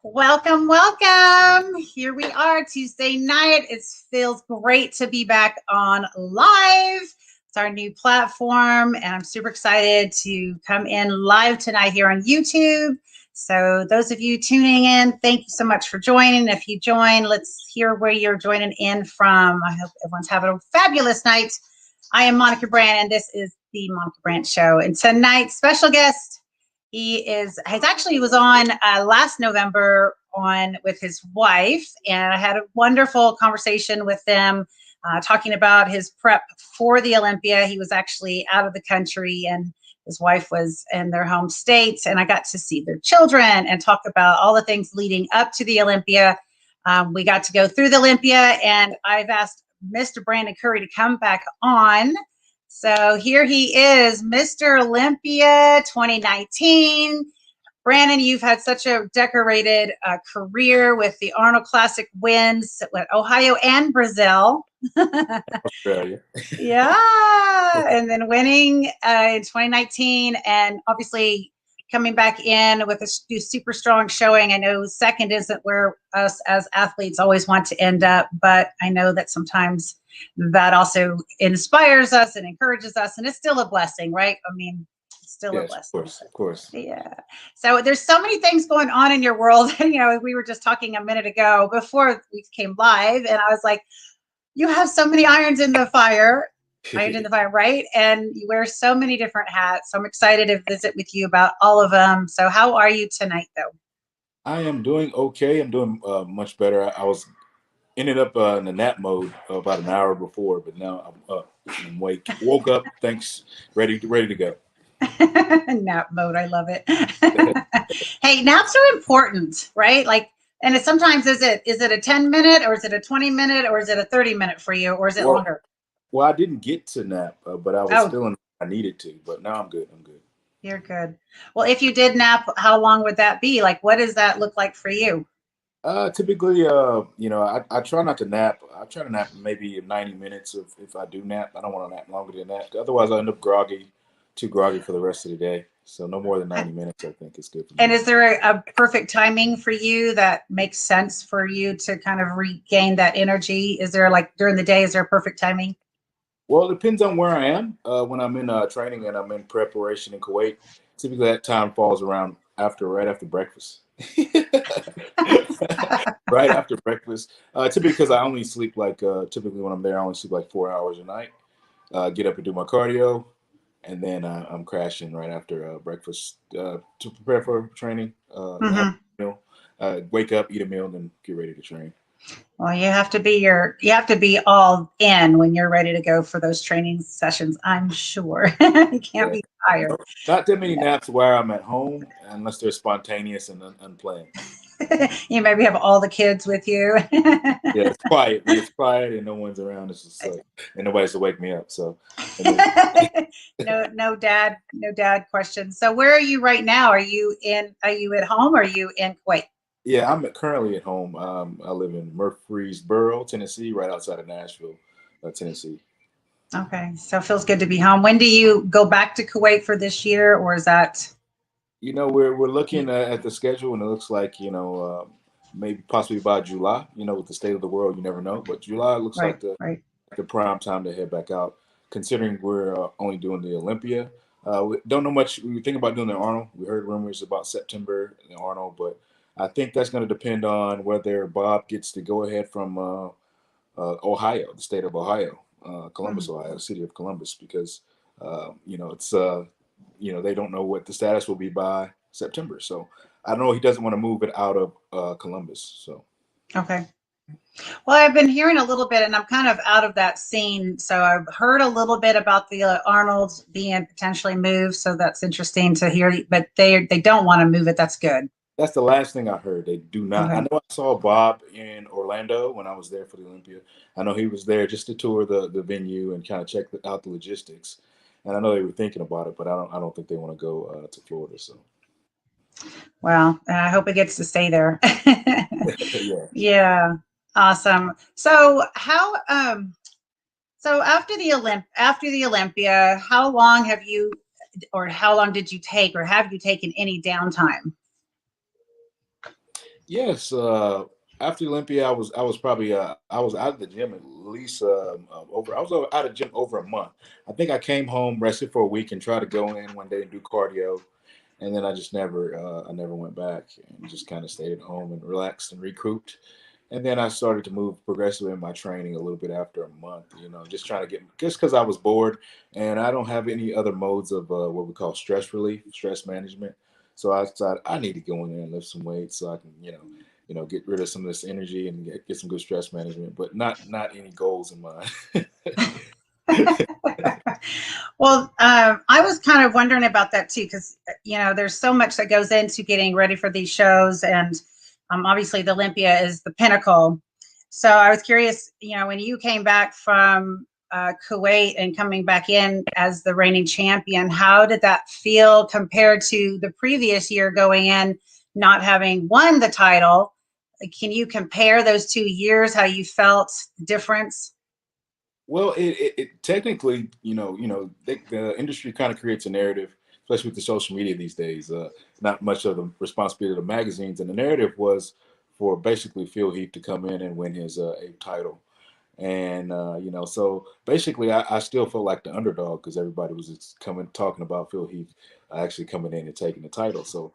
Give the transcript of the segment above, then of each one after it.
Welcome, welcome. Here we are Tuesday night. It feels great to be back on live. It's our new platform, and I'm super excited to come in live tonight here on YouTube. So those of you tuning in, thank you so much for joining. If you join, let's hear where you're joining in from. I hope everyone's having a fabulous night. I am Monica Brant, and this is the Monica Brant Show. And tonight's special guest, he was on last November with his wife, and I had a wonderful conversation with them talking about his prep for the Olympia. He was actually out of the country, and his wife was in their home state, and I got to see their children and talk about all the things leading up to the Olympia. We got to go through the Olympia, and I've asked Mr. Brandy Curry to come back on. So here he is, Mr. Olympia 2019. Brandon, you've had such a decorated career with the Arnold Classic wins with Ohio and Brazil. Australia. Yeah, and then winning in 2019, and obviously coming back in with a super strong showing. I know second isn't where us as athletes always want to end up, but I know that sometimes that also inspires us and encourages us, and it's still a blessing, right? I mean, it's still a blessing. Of course. Yeah. So there's so many things going on in your world. You know, we were just talking a minute ago before we came live, and I was like, you have so many irons in the fire, right? And you wear so many different hats. So I'm excited to visit with you about all of them. So how are you tonight, though? I am doing okay. I'm doing much better. I was ended up in the nap mode about an hour before, but now I'm up. I'm woke up. Thanks. Ready to go. Nap mode. I love it. Hey, naps are important, right? Like, and sometimes is it a 10-minute, or is it a 20-minute, or is it a 30-minute for you, or is it longer? Well, I didn't get to nap, but I was feeling I needed to. But now I'm good. You're good. Well, if you did nap, how long would that be? Like, what does that look like for you? Typically, I try not to nap. I try to nap maybe 90 minutes if I do nap. I don't want to nap longer than that. Otherwise, I end up too groggy for the rest of the day. So no more than 90 minutes, I think, is good for me. And is there a perfect timing for you that makes sense for you to kind of regain that energy? Is there, like, during the day, is there a perfect timing? Well, it depends on where I am. When I'm in training and I'm in preparation in Kuwait, typically that time falls around right after breakfast. Right after breakfast. Typically because I only sleep typically when I'm there, I only sleep like 4 hours a night. Get up and do my cardio, and then I'm crashing right after breakfast to prepare for training. Have a meal, wake up, eat a meal, and then get ready to train. Well, you have to be all in when you're ready to go for those training sessions, I'm sure. You can't be tired. Not that many naps where I'm at home, unless they're spontaneous and unplanned. You maybe have all the kids with you. Yeah, it's quiet. It's quiet and no one's around. It's just like, and nobody's to wake me up. So no dad questions. So where are you right now? Are you at home, or are you in Kuwait? Yeah, I'm currently at home. I live in Murfreesboro, Tennessee, right outside of Nashville, Tennessee. Okay, so it feels good to be home. When do you go back to Kuwait for this year, or is that? We're looking at the schedule, and it looks like maybe possibly by July. With the state of the world, you never know. But July looks like the prime time to head back out. Considering we're only doing the Olympia, we don't know much. We were thinking about doing the Arnold. We heard rumors about September in Arnold, but I think that's going to depend on whether Bob gets to go ahead from Ohio, the state of Ohio, Columbus, Ohio, city of Columbus, because it's they don't know what the status will be by September. So I don't know. He doesn't want to move it out of Columbus. So okay. Well, I've been hearing a little bit, and I'm kind of out of that scene. So I've heard a little bit about the Arnold's being potentially moved. So that's interesting to hear. But they don't want to move it. That's good. That's the last thing I heard. They do not. Okay. I know I saw Bob in Orlando when I was there for the Olympia. I know he was there just to tour the venue and kind of check out the logistics. And I know they were thinking about it, but I don't think they want to go to Florida. So. Well, I hope it gets to stay there. Yeah. Awesome. So how so after the Olympia, how long did you take, or have you taken any downtime? Yes. After Olympia, I was probably I was out of the gym at least over. I was out of gym over a month. I think I came home, rested for a week, and tried to go in one day and do cardio, and then I never went back and just kind of stayed at home and relaxed and recouped. And then I started to move progressively in my training a little bit after a month, just trying to just because I was bored and I don't have any other modes of what we call stress relief, stress management. So I decided I need to go in there and lift some weights so I can, get rid of some of this energy and get some good stress management, but not any goals in mind. Well, I was kind of wondering about that too, because there's so much that goes into getting ready for these shows, and obviously the Olympia is the pinnacle. So I was curious, when you came back from Kuwait and coming back in as the reigning champion, how did that feel compared to the previous year going in not having won the title? Can you compare those 2 years? How you felt the difference? Well, it technically, the industry kind of creates a narrative, especially with the social media these days. Not much of the responsibility of the magazines, and the narrative was for basically Phil Heath to come in and win his a title. And so basically, I still felt like the underdog because everybody was just coming talking about Phil Heath actually coming in and taking the title. So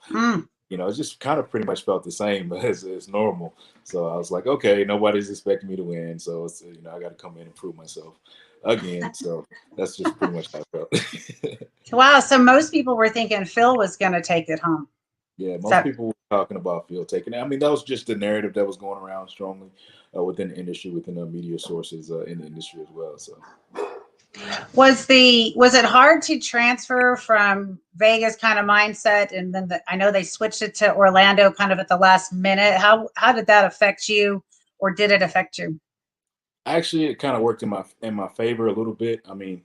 it just kind of pretty much felt the same as normal. So I was like, okay, nobody's expecting me to win, so I got to come in and prove myself again. So that's just pretty much how I felt. Wow, so most people were thinking Phil was going to take it home. Yeah, most So, people were talking about Phil taking it. I mean, that was just the narrative that was going around strongly within the industry, within the media sources in the industry as well. So. was it hard to transfer from Vegas kind of mindset, and then I know they switched it to Orlando kind of at the last minute. How did that affect you, or did it affect you? Actually, it kind of worked in my favor a little bit. I mean,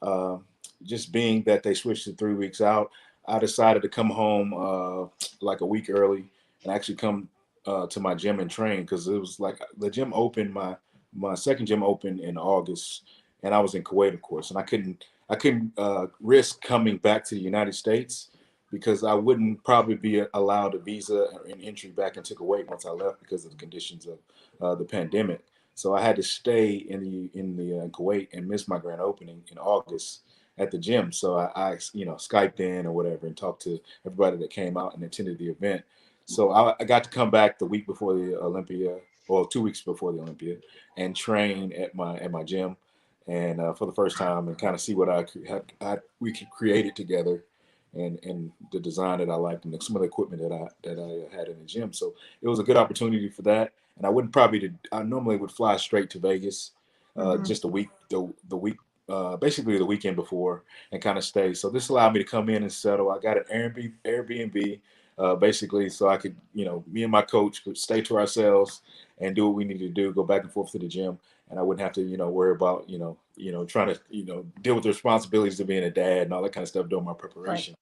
uh, just being that they switched it 3 weeks out, I decided to come home like a week early and actually come to my gym and train because it was like the gym opened my second gym opened in August, and I was in Kuwait, of course, and I couldn't risk coming back to the United States because I wouldn't probably be allowed a visa and entry back into Kuwait once I left because of the conditions of the pandemic. So I had to stay in the Kuwait and miss my grand opening in August at the gym. So I Skyped in or whatever and talked to everybody that came out and attended the event. So I got to come back the week before the Olympia, or 2 weeks before the Olympia, and train at my gym, and for the first time, and kind of see what we could create it together, and the design that I liked, and some of the equipment that I had in the gym. So it was a good opportunity for that. And I wouldn't probably. I normally would fly straight to Vegas, just a week, the week, basically the weekend before, and kind of stay. So this allowed me to come in and settle. I got an Airbnb, basically, so I could, me and my coach could stay to ourselves and do what we needed to do, go back and forth to the gym, and I wouldn't have to, worry about, trying to, deal with the responsibilities of being a dad and all that kind of stuff during my preparation.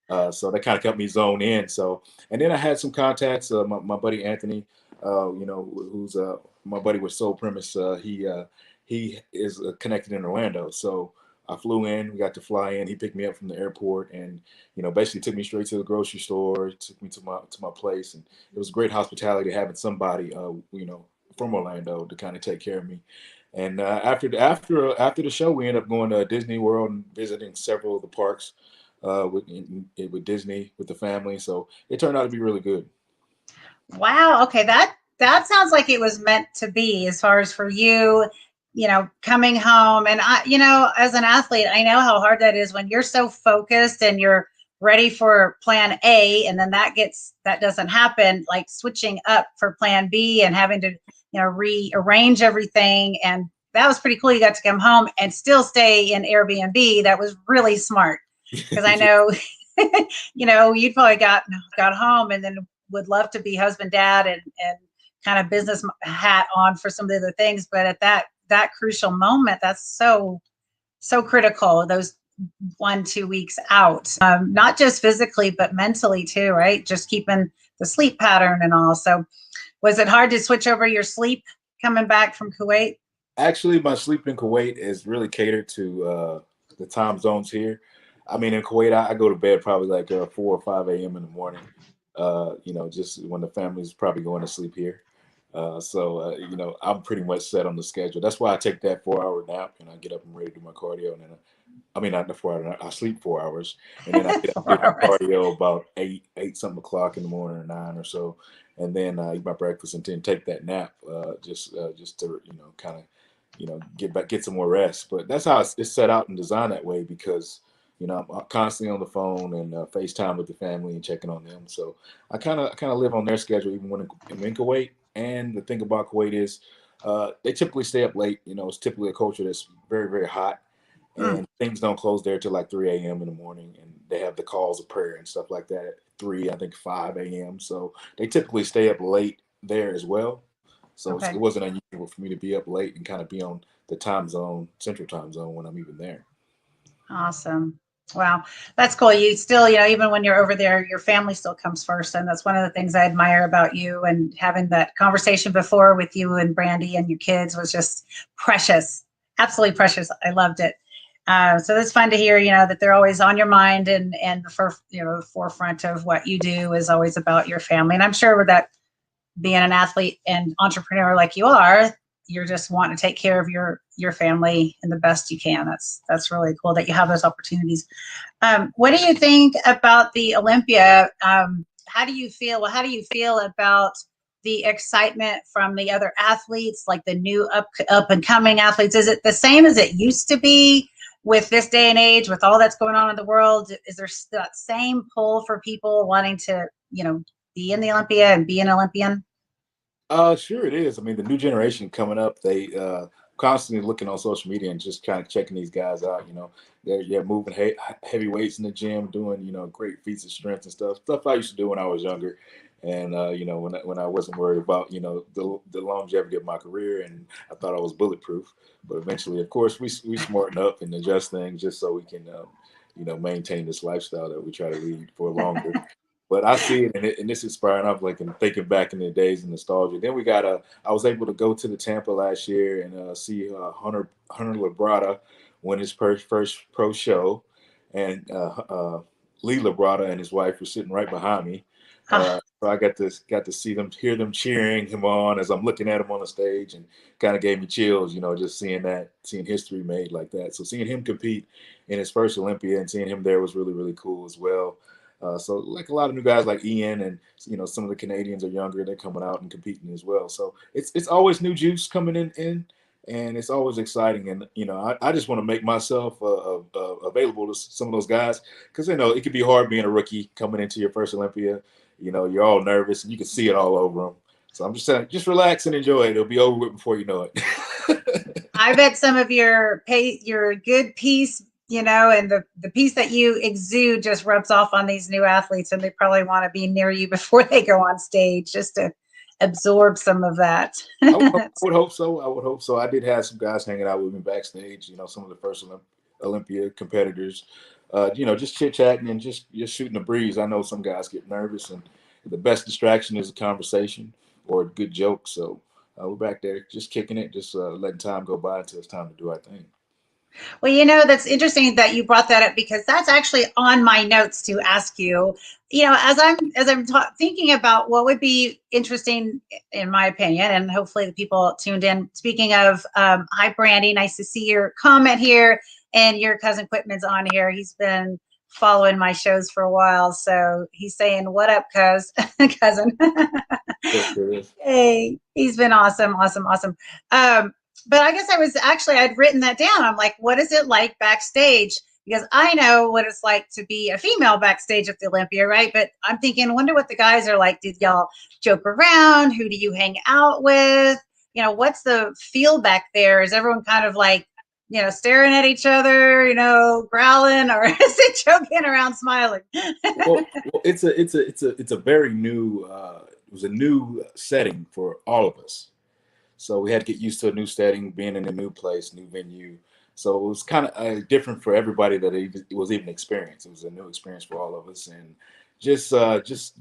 Right. So that kind of kept me zoned in. So, and then I had some contacts. My buddy Anthony, who's my buddy with Soul Premise. He is connected in Orlando. So I flew in. We got to fly in. He picked me up from the airport, and basically took me straight to the grocery store. Took me to my place, and it was great hospitality having somebody, from Orlando to kind of take care of me. And after the show, we ended up going to Disney World and visiting several of the parks with Disney with the family. So it turned out to be really good. Wow. Okay, that sounds like it was meant to be as far as for you, coming home. And as an athlete, I know how hard that is when you're so focused and you're ready for plan A, and then that doesn't happen, like switching up for plan B and having to, rearrange everything. And that was pretty cool. You got to come home and still stay in Airbnb. That was really smart. Because I know, you'd probably got home and then would love to be husband, dad, and kind of business hat on for some of the other things. But at that crucial moment, that's so critical. Those 1-2 weeks out, not just physically but mentally too, right? Just keeping the sleep pattern and all. So, was it hard to switch over your sleep coming back from Kuwait? Actually, my sleep in Kuwait is really catered to the time zones here. I mean, in Kuwait, I go to bed probably like 4 or 5 a.m. in the morning. you know, just when the family's probably going to sleep here. You know, I'm pretty much set on the schedule. That's why I take that 4 hour nap and I get up and ready to do my cardio. And then, I mean, not the 4 hour, I sleep 4 hours and then I get up and do my cardio about eight something o'clock in the morning or 9 or so. And then eat my breakfast and then take that nap, just to, you know, kind of, you know, get some more rest. But that's how it's set out and designed that way because, you know, I'm constantly on the phone and FaceTime with the family and checking on them. So I kind of live on their schedule even when I'm in Kuwait. And the thing about Kuwait is they typically stay up late. You know, it's typically a culture that's very, very hot. And things don't close there till like 3 a.m. in the morning. And they have the calls of prayer and stuff like that at 3, I think 5 a.m. So they typically stay up late there as well. So it wasn't unusual for me to be up late and kind of be on the time zone, central time zone when I'm even there. Awesome. Wow. That's cool. You still, you know, even when you're over there, your family still comes first. And that's one of the things I admire about you, and having that conversation before with you and Brandy and your kids was just precious. Absolutely precious. I loved it. So it's fun to hear, you know, that they're always on your mind, and you know, the forefront of what you do is always about your family. And I'm sure that being an athlete and entrepreneur like you are, you're just wanting to take care of your family in the best you can. That's really cool that you have those opportunities. What do you think about the Olympia? How do you feel? Well, how do you feel about the excitement from the other athletes, like the new up and coming athletes? Is it the same as it used to be with this day and age, with all that's going on in the world? Is there that same pull for people wanting to, you know, be in the Olympia and be an Olympian? Sure it is. I mean, the new generation coming up, they constantly looking on social media and just kind of checking these guys out. You know, they're moving heavy weights in the gym, doing, you know, great feats of strength and stuff I used to do when I was younger. And you know, when I wasn't worried about, you know, the longevity of my career, and I thought I was bulletproof. But eventually, of course, we smarten up and adjust things just so we can, you know, maintain this lifestyle that we try to lead for longer. But I see it, and it's inspiring. I'm like, and thinking back in the days of nostalgia. Then we got I was able to go to the Tampa last year and see Hunter Labrada win his first pro show, and Lee Labrada and his wife were sitting right behind me. So I got to see them, hear them cheering him on as I'm looking at him on the stage, and kind of gave me chills, you know, just seeing history made like that. So seeing him compete in his first Olympia and seeing him there was really, really cool as well. So like a lot of new guys like Ian and, you know, some of the Canadians are younger, they're coming out and competing as well. So it's always new juice coming in, and it's always exciting. And, you know, I just want to make myself available to some of those guys, because, you know, it could be hard being a rookie coming into your first Olympia. You know, you're all nervous and you can see it all over them. So I'm just saying, just relax and enjoy it. It'll be over with before you know it. I bet some of your good piece, you know, and the piece that you exude just rubs off on these new athletes, and they probably want to be near you before they go on stage just to absorb some of that. I would hope so. I would hope so. I did have some guys hanging out with me backstage, you know, some of the first Olympia competitors, you know, just chit chatting and just shooting the breeze. I know some guys get nervous, and the best distraction is a conversation or a good joke. So we're back there just kicking it, just letting time go by until it's time to do our thing. Well, you know, that's interesting that you brought that up, because that's actually on my notes to ask you. You know, as I'm thinking about what would be interesting, in my opinion, and hopefully the people tuned in. Speaking of, hi Brandy, nice to see your comment here, and your cousin Quitman's on here. He's been following my shows for a while, so he's saying, "What up, cousin?" Hey, he's been awesome. But I guess I'd written that down. I'm like, what is it like backstage? Because I know what it's like to be a female backstage at the Olympia, right? But I'm thinking, wonder what the guys are like. Did y'all joke around? Who do you hang out with? You know, what's the feel back there? Is everyone kind of like, you know, staring at each other, you know, growling, or is it joking around, smiling? well, it's a very new. It was a new setting for all of us. So we had to get used to a new setting, being in a new place, new venue. So it was kind of different for everybody that it was even experienced. It was a new experience for all of us, and just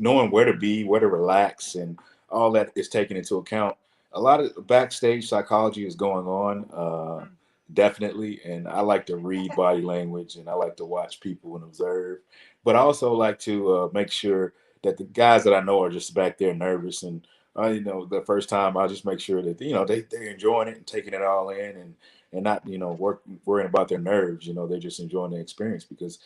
knowing where to be, where to relax, and all that is taken into account. A lot of backstage psychology is going on, definitely, and I like to read body language, and I like to watch people and observe, but I also like to make sure that the guys that I know are just back there nervous, and you know, the first time I'll just make sure that, you know, they're enjoying it and taking it all in, and not, you know, worrying about their nerves. You know, they're just enjoying the experience, because,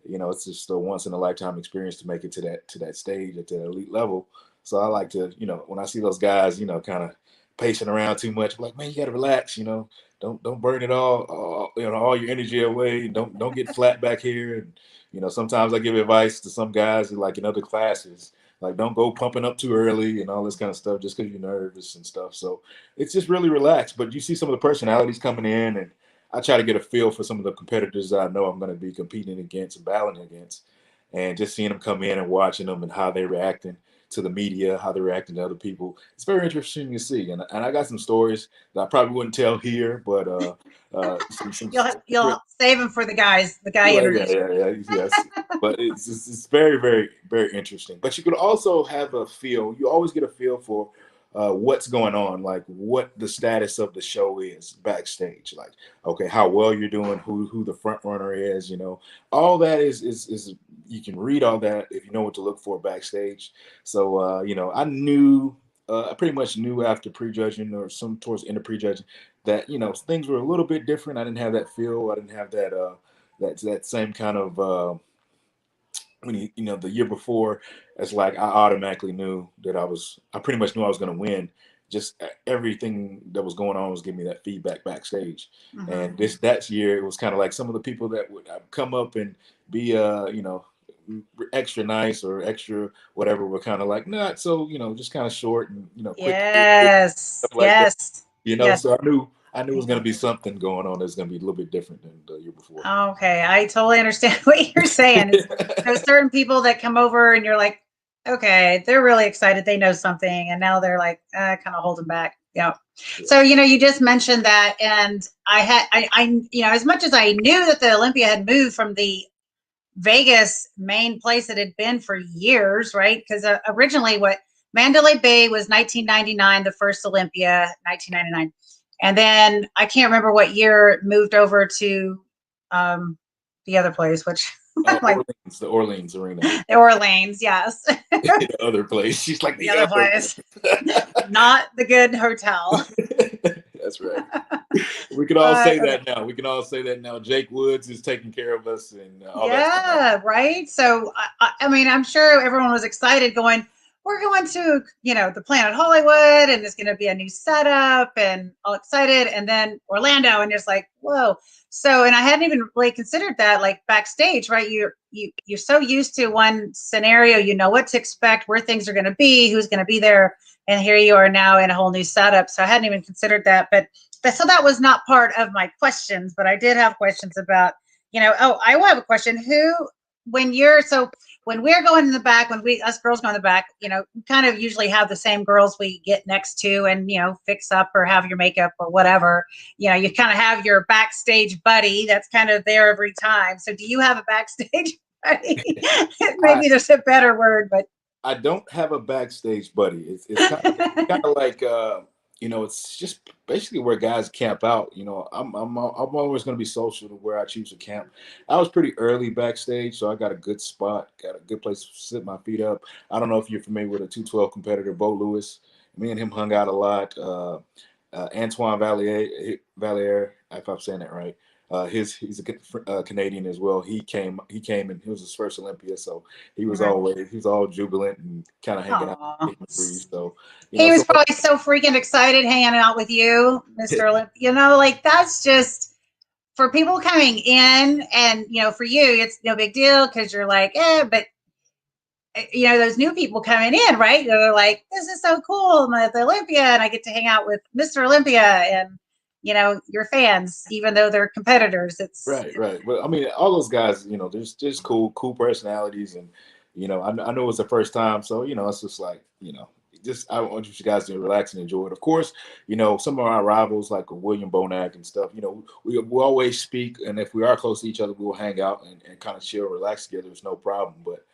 you know, it's just a once in a lifetime experience to make it to that stage at the elite level. So I like to, you know, when I see those guys, you know, kind of pacing around too much, I'm like, man, you got to relax. You know, don't burn it all, you know, all your energy away. Don't get flat back here. And, you know, sometimes I give advice to some guys, like in other classes, like, don't go pumping up too early and all this kind of stuff just because you're nervous and stuff. So it's just really relaxed. But you see some of the personalities coming in, and I try to get a feel for some of the competitors that I know I'm going to be competing against and battling against, and just seeing them come in and watching them and how they're reacting to the media, how they're reacting to other people. It's very interesting to see. And I got some stories that I probably wouldn't tell here, but you'll save them for the guy well, interviews. yes. But it's very, very, very interesting. But you could also have a feel. You always get a feel for what's going on, like what the status of the show is backstage. Like, okay, how well you're doing, who the front runner is. You know, all that is you can read all that if you know what to look for backstage. So you know, I pretty much knew after prejudging, or some towards the end of prejudging, that, you know, things were a little bit different. I didn't have that feel. I didn't have that same kind of when you know, the year before. It's like I automatically knew that I pretty much knew I was going to win. Just everything that was going on was giving me that feedback backstage. Mm-hmm. And that year, it was kind of like some of the people that would come up and be you know, extra nice or extra whatever were kind of like, not so, you know, just kind of short and, you know, quick. Yes. Stuff like that. Yes. You know, Yes. so I knew it was going to be something going on that's going to be a little bit different than the year before. Okay, I totally understand what you're saying. There's certain people that come over and you're like, okay, they're really excited, they know something, and now they're like, kind of holding back. Yeah. So, you know, you just mentioned that, and I you know, as much as I knew that the Olympia had moved from the Vegas main place it had been for years, right? Because originally, what Mandalay Bay was 1999, the first Olympia, 1999. And then I can't remember what year it moved over to the other place, which like, the Orleans Arena. The Orleans, yes. The other place. She's like, the other place. Not the good hotel. That's right. We can all say that now. We can all say that now. Jake Woods is taking care of us, and all that. Right. So, I mean, I'm sure everyone was excited going, we're going to, you know, the Planet Hollywood, and there's going to be a new setup, and all excited. And then Orlando, and it's like, whoa. So, and I hadn't even really considered that, like backstage, right? You're so used to one scenario, you know what to expect, where things are going to be, who's going to be there, and here you are now in a whole new setup. So I hadn't even considered that, but so that was not part of my questions. But I did have questions about, you know, I will have a question. When we're going in the back, when us girls go in the back, you know, we kind of usually have the same girls we get next to and, you know, fix up or have your makeup or whatever. You know, you kind of have your backstage buddy that's kind of there every time. So do you have a backstage buddy? Maybe there's a better word, but I don't have a backstage buddy. It's kind of like, you know, it's just basically where guys camp out. You know, I'm always going to be social to where I choose to camp. I was pretty early backstage, so I got a good spot, got a good place to sit my feet up. I don't know if you're familiar with a 212 competitor, Bo Lewis. Me and him hung out a lot. Antoine Valliere, if I'm saying that right. He's a Canadian as well. He came and it was his first Olympia, so he was all jubilant and kind of hanging out. So he was probably so freaking excited hanging out with you, Mr. Olympia. You know, like that's just for people coming in, and you know, for you, it's no big deal because you're like, but you know, those new people coming in, right? They're like, this is so cool. I'm at the Olympia and I get to hang out with Mr. Olympia, and you know, your fans, even though they're competitors. It's right. But I mean, all those guys, you know, there's just cool personalities, and you know, I know it was the first time, so you know, it's just like, you know, I want you guys to relax and enjoy it. Of course, you know, some of our rivals like William Bonac and stuff, you know, we always speak, and if we are close to each other, we will hang out and kind of chill, relax together. It's no problem. But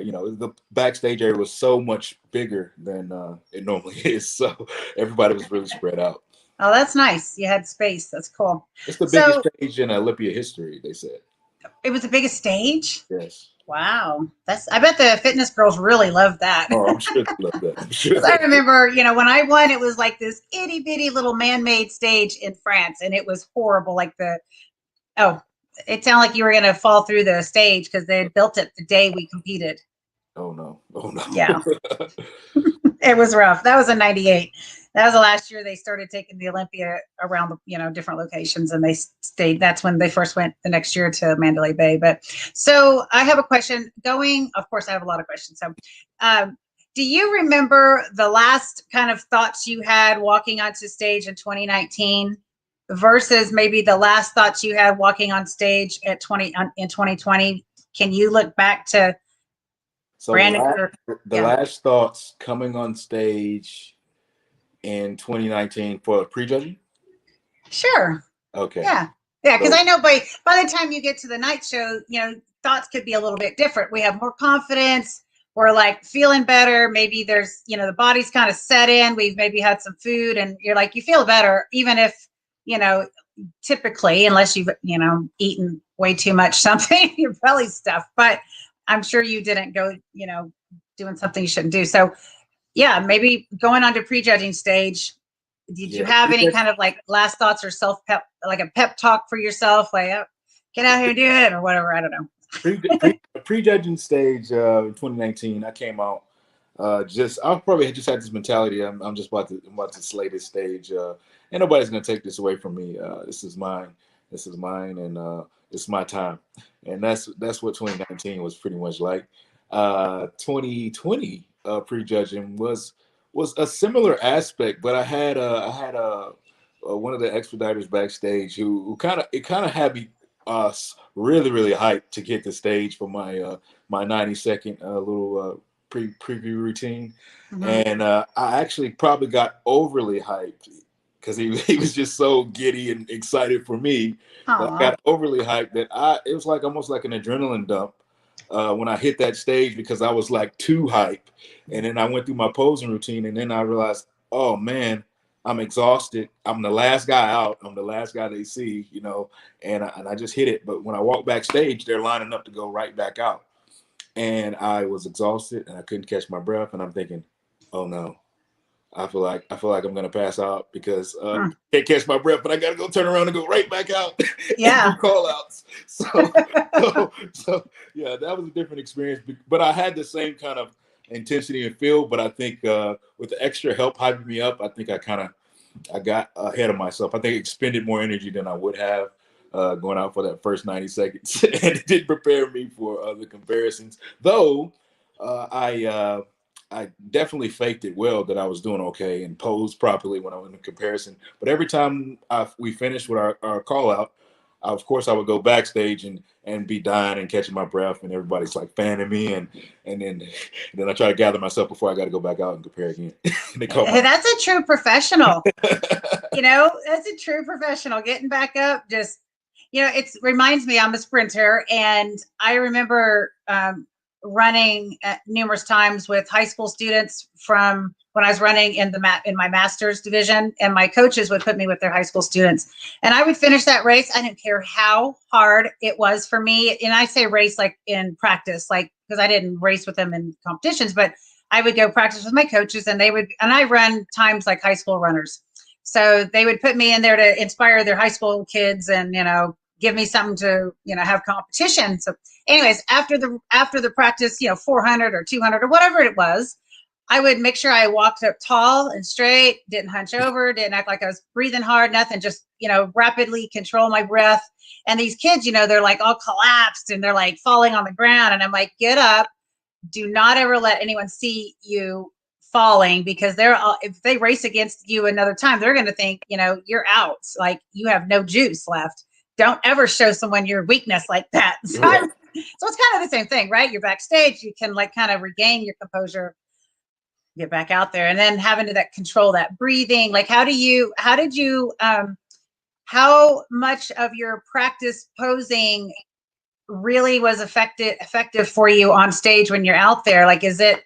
you know, the backstage area was so much bigger than it normally is, so everybody was really spread out. Oh, that's nice. You had space. That's cool. It's the biggest stage in Olympia history, they said. It was the biggest stage? Yes. Wow. I bet the fitness girls really loved that. Oh, I'm sure they love that. I'm sure. I remember, when I won, it was like this itty bitty little man-made stage in France, and it was horrible. Like it sounded like you were going to fall through the stage because they had built it the day we competed. Oh no. Oh no. Yeah. It was rough. That was in 98. That was the last year they started taking the Olympia around the, different locations, and they stayed. That's when they first went the next year to Mandalay Bay. But so I have a question of course I have a lot of questions. So, do you remember the last kind of thoughts you had walking onto stage in 2019 versus maybe the last thoughts you had walking on stage in 2020? Can you look back to Brandon? The last thoughts coming on stage in 2019 for prejudging? Sure. Okay. Yeah. Yeah, because I know by the time you get to the night show, thoughts could be a little bit different. We have more confidence. We're like feeling better. Maybe there's, the body's kind of set in. We've maybe had some food and you're like, you feel better, even if, typically, unless you've, eaten way too much something, your belly stuff. But I'm sure you didn't go, doing something you shouldn't do. So yeah, maybe going on to prejudging stage. Did you have any kind of like last thoughts or self-pep, like a pep talk for yourself? Like, get out here and do it or whatever. I don't know. Prejudging stage 2019, I came out I probably just had this mentality. I'm just about to slay this stage. And nobody's going to take this away from me. This is mine. This is mine. And it's my time. And that's what 2019 was pretty much like. 2020 prejudging was a similar aspect, but I had one of the expediters backstage who kind of had me really hyped to get the stage for my 90-second little preview routine. Mm-hmm. And I actually probably got overly hyped because he was just so giddy and excited for me. I got overly hyped that it was almost like an adrenaline dump when I hit that stage because I was like too hype. And then I went through my posing routine and then I realized, oh man, I'm exhausted. I'm the last guy out. I'm the last guy they see, and I just hit it. But when I walk backstage, they're lining up to go right back out. And I was exhausted and I couldn't catch my breath. And I'm thinking, oh no, I feel like I'm gonna pass out because can't catch my breath, but I gotta go turn around and go right back out. Yeah. And do call outs. So yeah, that was a different experience. But I had the same kind of intensity and feel. But I think with the extra help hyping me up, I think I got ahead of myself. I think I expended more energy than I would have going out for that first 90 seconds. And it didn't prepare me for the comparisons. Though I definitely faked it well that I was doing okay and posed properly when I was in comparison. But every time we finished with our call out, of course I would go backstage and be dying and catching my breath, and everybody's like fanning me, and then I try to gather myself before I got to go back out and compare again. Hey, that's a true professional. That's a true professional. Getting back up, just it reminds me, I'm a sprinter, and I remember running numerous times with high school students from when I was running in my master's division, and my coaches would put me with their high school students, and I would finish that race. I didn't care how hard it was for me. And I say race like in practice, like, because I didn't race with them in competitions, but I would go practice with my coaches, and I run times like high school runners. So they would put me in there to inspire their high school kids and, give me something to, have competition. So anyways, after the practice, 400 or 200 or whatever it was, I would make sure I walked up tall and straight, didn't hunch over, didn't act like I was breathing hard, nothing, just, rapidly control my breath. And these kids, they're like all collapsed and they're like falling on the ground. And I'm like, get up. Do not ever let anyone see you falling, because if they race against you another time, they're going to think, you're out. Like you have no juice left. Don't ever show someone your weakness like that. So, so it's kind of the same thing, right? You're backstage, you can like kind of regain your composure, get back out there, and then having to control that breathing. Like how much of your practice posing really was effective for you on stage when you're out there? Like, are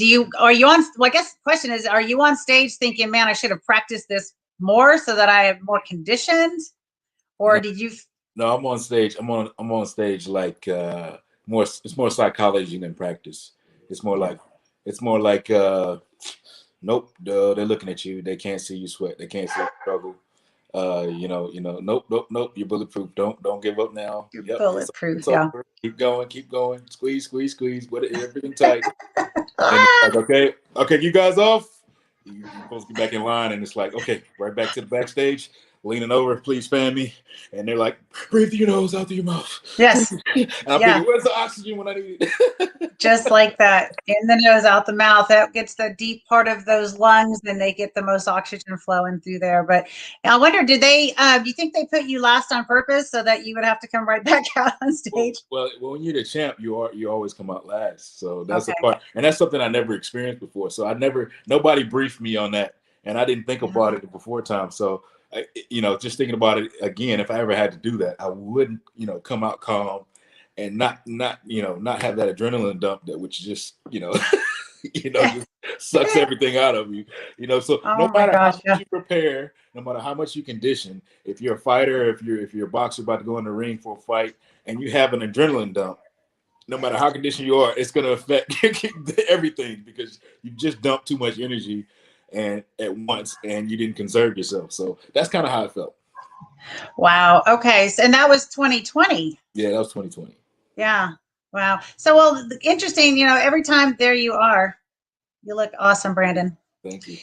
you on, well, I guess the question is, are you on stage thinking, man, I should have practiced this more so that I have more conditioned? Or did you No, I'm on stage. I'm on stage like more. It's more psychology than practice. It's more like it's more like nope. They're looking at you. They can't see you sweat. They can't see you struggle. Nope, nope, nope. You're bulletproof. Don't give up now. You're Yep, bulletproof, it's yeah. over. Keep going, keep going. Squeeze, squeeze, squeeze. What everything tight. And it's like, okay, you guys off. You're supposed to get back in line, and it's like, okay, right back to the backstage, leaning over, please fan me. And they're like, breathe through your nose, out through your mouth. Yes. And I'm Yeah. thinking, where's the oxygen when I need it? Just like that, in the nose, out the mouth. That gets the deep part of those lungs, and they get the most oxygen flowing through there. But I wonder, do you think they put you last on purpose so that you would have to come right back out on stage? Well, when you're the champ, you always come out last. So that's a part, and that's something I never experienced before. So nobody briefed me on that, and I didn't think about it before time. So just thinking about it again, if I ever had to do that, I wouldn't, come out calm and not have that adrenaline dump that which just just sucks everything out of you. So no matter how much you prepare, no matter how much you condition, if you're a fighter, if you're a boxer about to go in the ring for a fight and you have an adrenaline dump, no matter how conditioned you are, it's going to affect everything because you just dumped too much energy and at once and you didn't conserve yourself. So that's kind of how it felt. Wow. Okay. So, and that was 2020. Yeah, that was 2020. Yeah. Wow. So, well, interesting, every time there you are, you look awesome, Brandon. Thank you.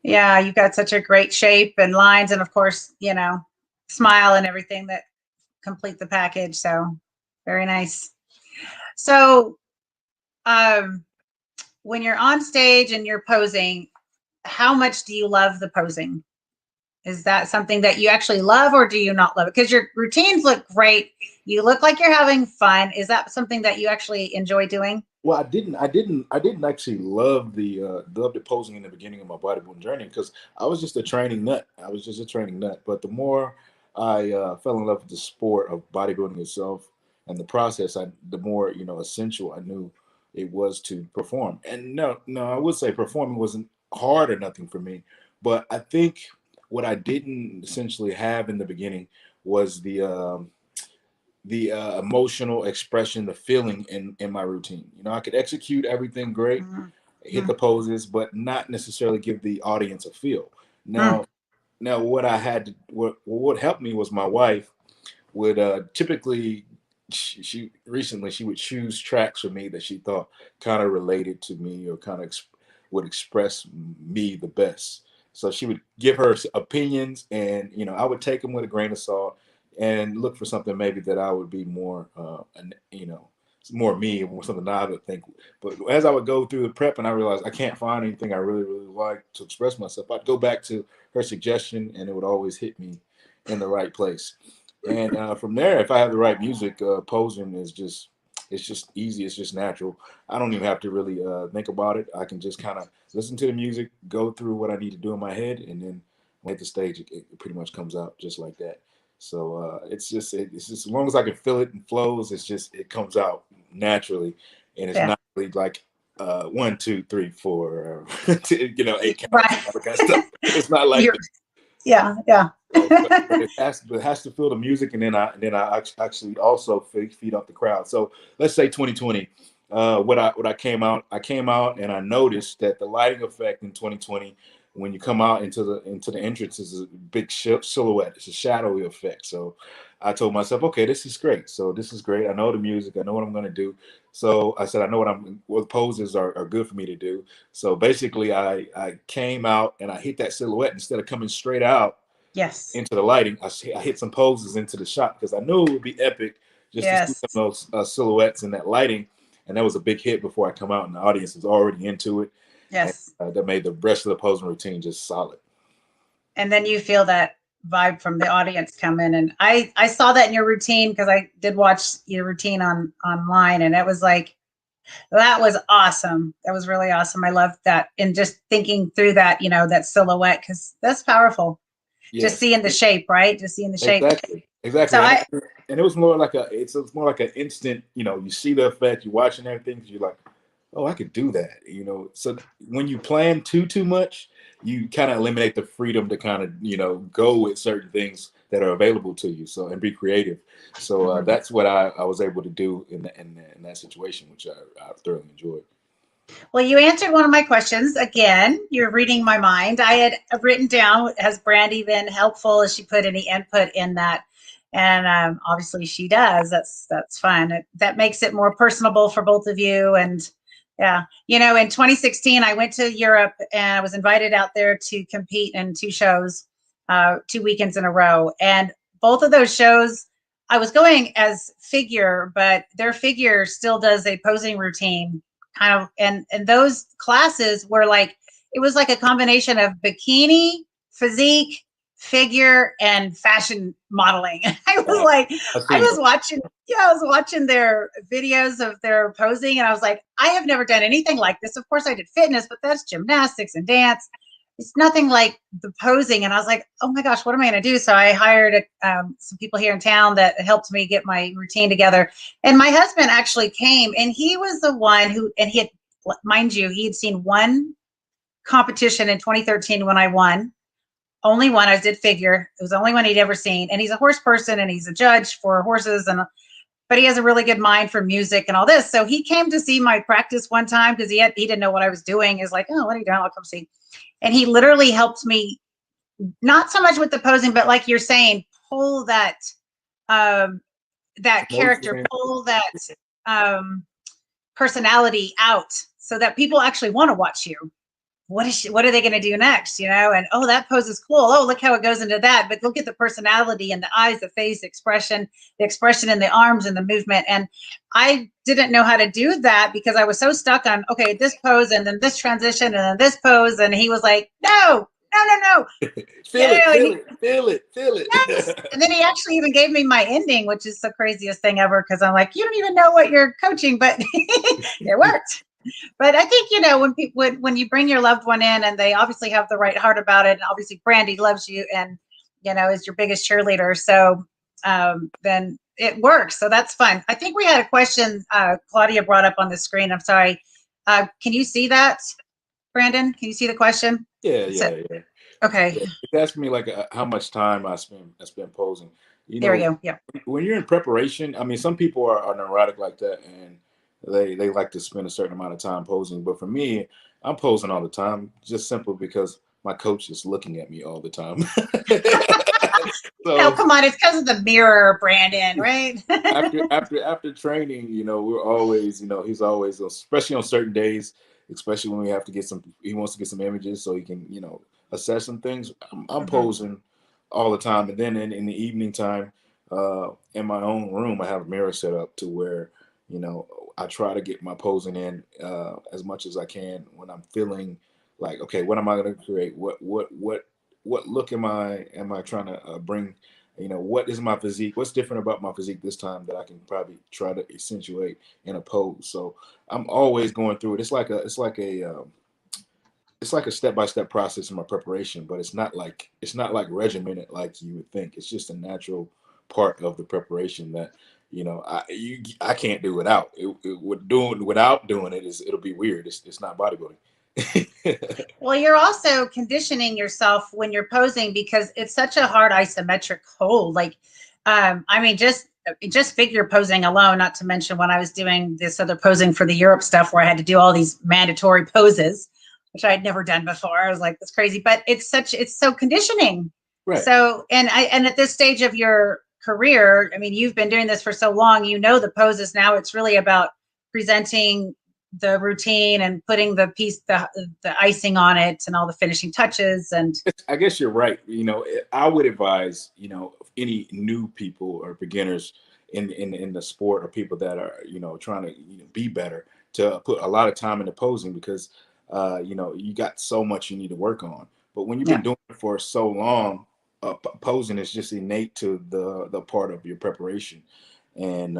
Yeah. You've got such a great shape and lines, and of course, smile and everything that complete the package. So very nice. So, when you're on stage and you're posing, how much do you love the posing? Is that something that you actually love, or do you not love it? Because your routines look great. You look like you're having fun. Is that something that you actually enjoy doing? Well, I didn't actually love the posing in the beginning of my bodybuilding journey because I was just a training nut. But the more I fell in love with the sport of bodybuilding itself and the process, the more essential I knew it was to perform. And no, I would say performing wasn't hard or nothing for me, but I think what I didn't essentially have in the beginning was the emotional expression, the feeling in my routine. I could execute everything great, hit the poses, but not necessarily give the audience a feel. Now what what helped me was my wife would typically she would choose tracks for me that she thought kind of related to me or kind of would express me the best. So she would give her opinions, and I would take them with a grain of salt and look for something maybe that I would be more, more me, or something that I would think. But as I would go through the prep and I realized I can't find anything I really, really like to express myself, I'd go back to her suggestion and it would always hit me in the right place. And from there, if I have the right music, posing is it's just easy. It's just natural. I don't even have to really think about it. I can just kind of listen to the music, go through what I need to do in my head, and then when I hit the stage, it pretty much comes out just like that. So it's just as long as I can feel it and flows, it comes out naturally, and it's not really like 1, 2, 3, 4, 8 counts, right. all that kind of stuff. It's not like that. Yeah. But it has to feel the music, and then I actually also feed off the crowd. So let's say 2020, what I came out and I noticed that the lighting effect in 2020, when you come out into the entrance, is a big silhouette. It's a shadowy effect. So I told myself, okay, this is great. So this is great. I know the music. I know what I'm going to do. So I said, I know what poses are good for me to do. So basically, I came out and I hit that silhouette instead of coming straight out. Yes. Into the lighting. I hit some poses into the shot because I knew it would be epic just to see some of those silhouettes in that lighting. And that was a big hit before I come out, and the audience was already into it. Yes. And, that made the rest of the posing routine just solid. And then you feel that vibe from the audience come in. And I saw that in your routine because I did watch your routine online, and it was like, that was awesome. That was really awesome. I loved that. And just thinking through that, that silhouette, because that's powerful. Yes. Just seeing the shape, right? Just seeing the shape. Exactly. So and it was more like it's more like an instant, you see the effect, you're watching everything, you're like, oh, I could do that, So when you plan too much, you kind of eliminate the freedom to kind of, go with certain things that are available to you. So, and be creative. So that's what I was able to do in that situation, which I thoroughly enjoyed. Well, you answered one of my questions. Again, you're reading my mind. I had written down, has Brandy been helpful? Has she put any input in that? And obviously she does. That's fun. That makes it more personable for both of you. And yeah, you know, in 2016, I went to Europe and I was invited out there to compete in 2 shows, 2 weekends in a row. And both of those shows, I was going as figure, but their figure still does a posing routine kind of, and those classes were like, it was like a combination of bikini, physique, figure, and fashion modeling. I was like, I was watching their videos of their posing, and I was like, I have never done anything like this. Of course I did fitness, but that's gymnastics and dance. It's nothing like the posing. And I was like, oh my gosh, what am I going to do? So I hired some people here in town that helped me get my routine together. And my husband actually came, and he was the one who, and he had, mind you, he had seen one competition in 2013 when I won. Only one. I did figure. It was the only one he'd ever seen. And he's a horse person, and he's a judge for horses, but he has a really good mind for music and all this. So he came to see my practice one time because he didn't know what I was doing. He was like, oh, what are you doing? I'll come see. And he literally helped me, not so much with the posing, but like you're saying, pull that character, pull that personality out so that people actually want to watch you. What are they going to do next? You know, and oh, that pose is cool. Oh, look how it goes into that. But look at the personality and the eyes, the face, the expression in the arms and the movement. And I didn't know how to do that because I was so stuck on, okay, this pose and then this transition and then this pose. And he was like, no. Feel it. Yes. And then he actually even gave me my ending, which is the craziest thing ever. Cause I'm like, you don't even know what you're coaching, but it worked. But I think, you know, when you bring your loved one in and they obviously have the right heart about it, and obviously Brandy loves you and, you know, is your biggest cheerleader. So then it works. So that's fun. I think we had a question Claudia brought up on the screen. I'm sorry. Can you see that, Brandon? Can you see the question? Yeah. Okay. Yeah. It's asking me like how much time I spend posing. You know, there we go. Yeah. When you're in preparation, I mean, some people are neurotic like that, and they like to spend a certain amount of time posing. But for me, I'm posing all the time, just simply because my coach is looking at me all the time. So, no, come on, it's because of the mirror, Brandon, right? after training, you know, we're always, you know, he's always, especially on certain days, especially when we have to get he wants to get some images so he can, you know, assess some things. I'm posing all the time. And then in the evening time, in my own room, I have a mirror set up to where, you know, I try to get my posing in as much as I can when I'm feeling like, okay, what am I going to create? What look am I trying to bring? You know, what is my physique? What's different about my physique this time that I can probably try to accentuate in a pose? So I'm always going through it. It's like a step-by-step process in my preparation, but it's not like regimented like you would think. It's just a natural part of the preparation that, you know, I can't do without. Without doing it it'll be weird. It's not bodybuilding. Well, you're also conditioning yourself when you're posing because it's such a hard isometric hold. Like, I mean, just figure posing alone, not to mention when I was doing this other posing for the Europe stuff where I had to do all these mandatory poses, which I had never done before. I was like, that's crazy, but it's so conditioning. Right. So, and at this stage of your career, I mean, you've been doing this for so long, you know, the poses. Now it's really about presenting the routine and putting the icing on it and all the finishing touches. And I guess you're right. You know, I would advise, you know, any new people or beginners in the sport, or people that are, you know, trying to, you know, be better, to put a lot of time into posing because, you know, you got so much you need to work on. But when you've been doing it for so long, posing is just innate to the part of your preparation. And,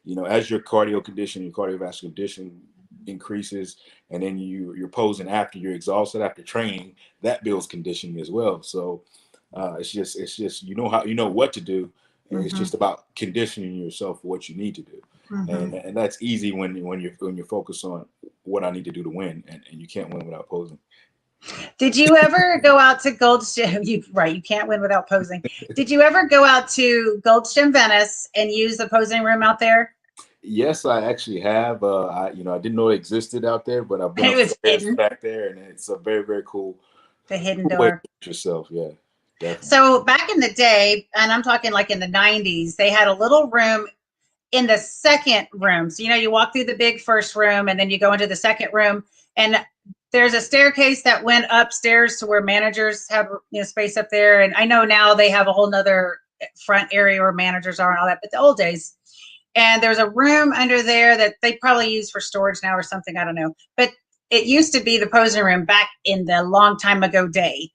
you know, as your cardiovascular condition increases, and then you're posing after you're exhausted after training, that builds conditioning as well. So it's just you know what to do, and it's just about conditioning yourself for what you need to do. And that's easy when you're focused on what I need to do to win, and you can't win without posing. Did you ever go out to Gold's Gym? You can't win without posing. Did you ever go out to Gold's Gym Venice and use the posing room out there? Yes, I actually have. I didn't know it existed out there, but I've been It was upstairs hidden. back there, and it's a very, very cool, The hidden cool way to door. put yourself. Yeah, definitely. So back in the day, and I'm talking like in the 90s, they had a little room in the second room. So, you walk through the big first room and then you go into the second room, and there's a staircase that went upstairs to where managers have space up there. And I know now they have a whole nother front area where managers are and all that, but the old days. And there's a room under there that they probably use for storage now or something. I don't know. But it used to be the posing room back in the long time ago day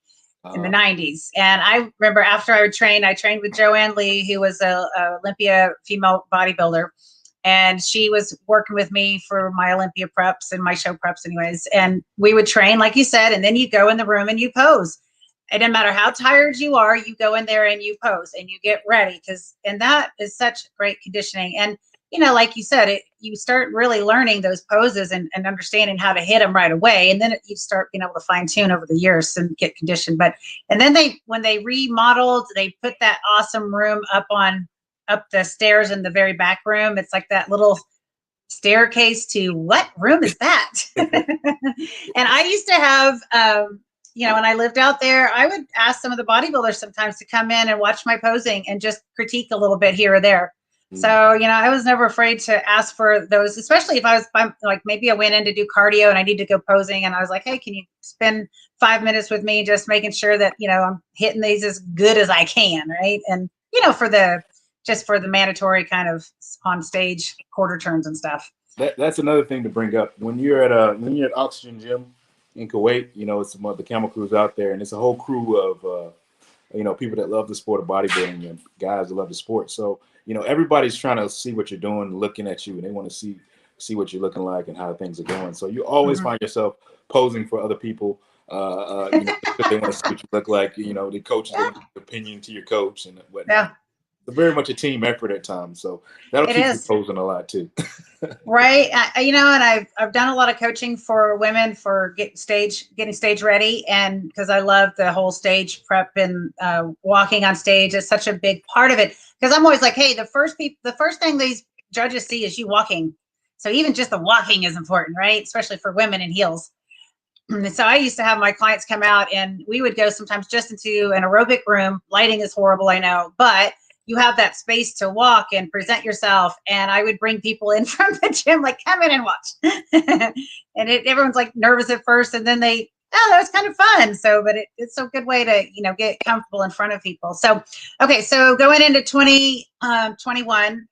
in the 90s. And I remember after I trained with Joanne Lee, who was a Olympia female bodybuilder. And she was working with me for my Olympia preps and my show preps anyways. And we would train, like you said, and then you go in the room and you pose. It doesn't matter how tired you are, you go in there and you pose and you get ready, and that is such great conditioning. And, like you said, you start really learning those poses and understanding how to hit them right away. And then you start being able to fine tune over the years and get conditioned. And then when they remodeled, they put that awesome room up the stairs in the very back room. It's like that little staircase to what room is that? And I used to have, when I lived out there, I would ask some of the bodybuilders sometimes to come in and watch my posing and just critique a little bit here or there. So, I was never afraid to ask for those, especially if I was like, maybe I went in to do cardio and I need to go posing. And I was like, hey, can you spend 5 minutes with me just making sure that, I'm hitting these as good as I can. Right. And, for the mandatory kind of on stage quarter turns and stuff. That's another thing to bring up. When you're at Oxygen Gym in Kuwait, it's some of the camel crews out there, and it's a whole crew of people that love the sport of bodybuilding and guys that love the sport. So everybody's trying to see what you're doing, looking at you, and they want to see what you're looking like and how things are going. So you always find yourself posing for other people. They want to see what you look like. The coaches want their opinion to your coach and whatnot. Yeah. It's very much a team effort at times, so that'll keep you posing a lot too. Right. And I've done a lot of coaching for women for getting stage ready, and because I love the whole stage prep and walking on stage is such a big part of it. Because I'm always like, hey, the first thing these judges see is you walking. So even just the walking is important, right? Especially for women in heels. So I used to have my clients come out, and we would go sometimes just into an aerobic room. Lighting is horrible, I know, but you have that space to walk and present yourself. And I would bring people in from the gym, like, come in and watch. And everyone's like nervous at first, and then that was kind of fun. So, but it's a good way to, get comfortable in front of people. So, okay. So going into 2021,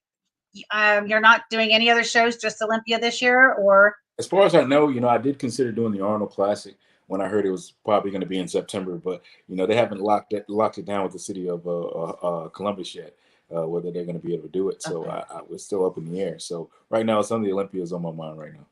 you're not doing any other shows, just Olympia this year, or? As far as I know, I did consider doing the Arnold Classic when I heard it was probably going to be in September, but they haven't locked it down with the city of Columbus yet, whether they're going to be able to do it. So I was still up in the air. So right now, some of the Olympias on my mind right now.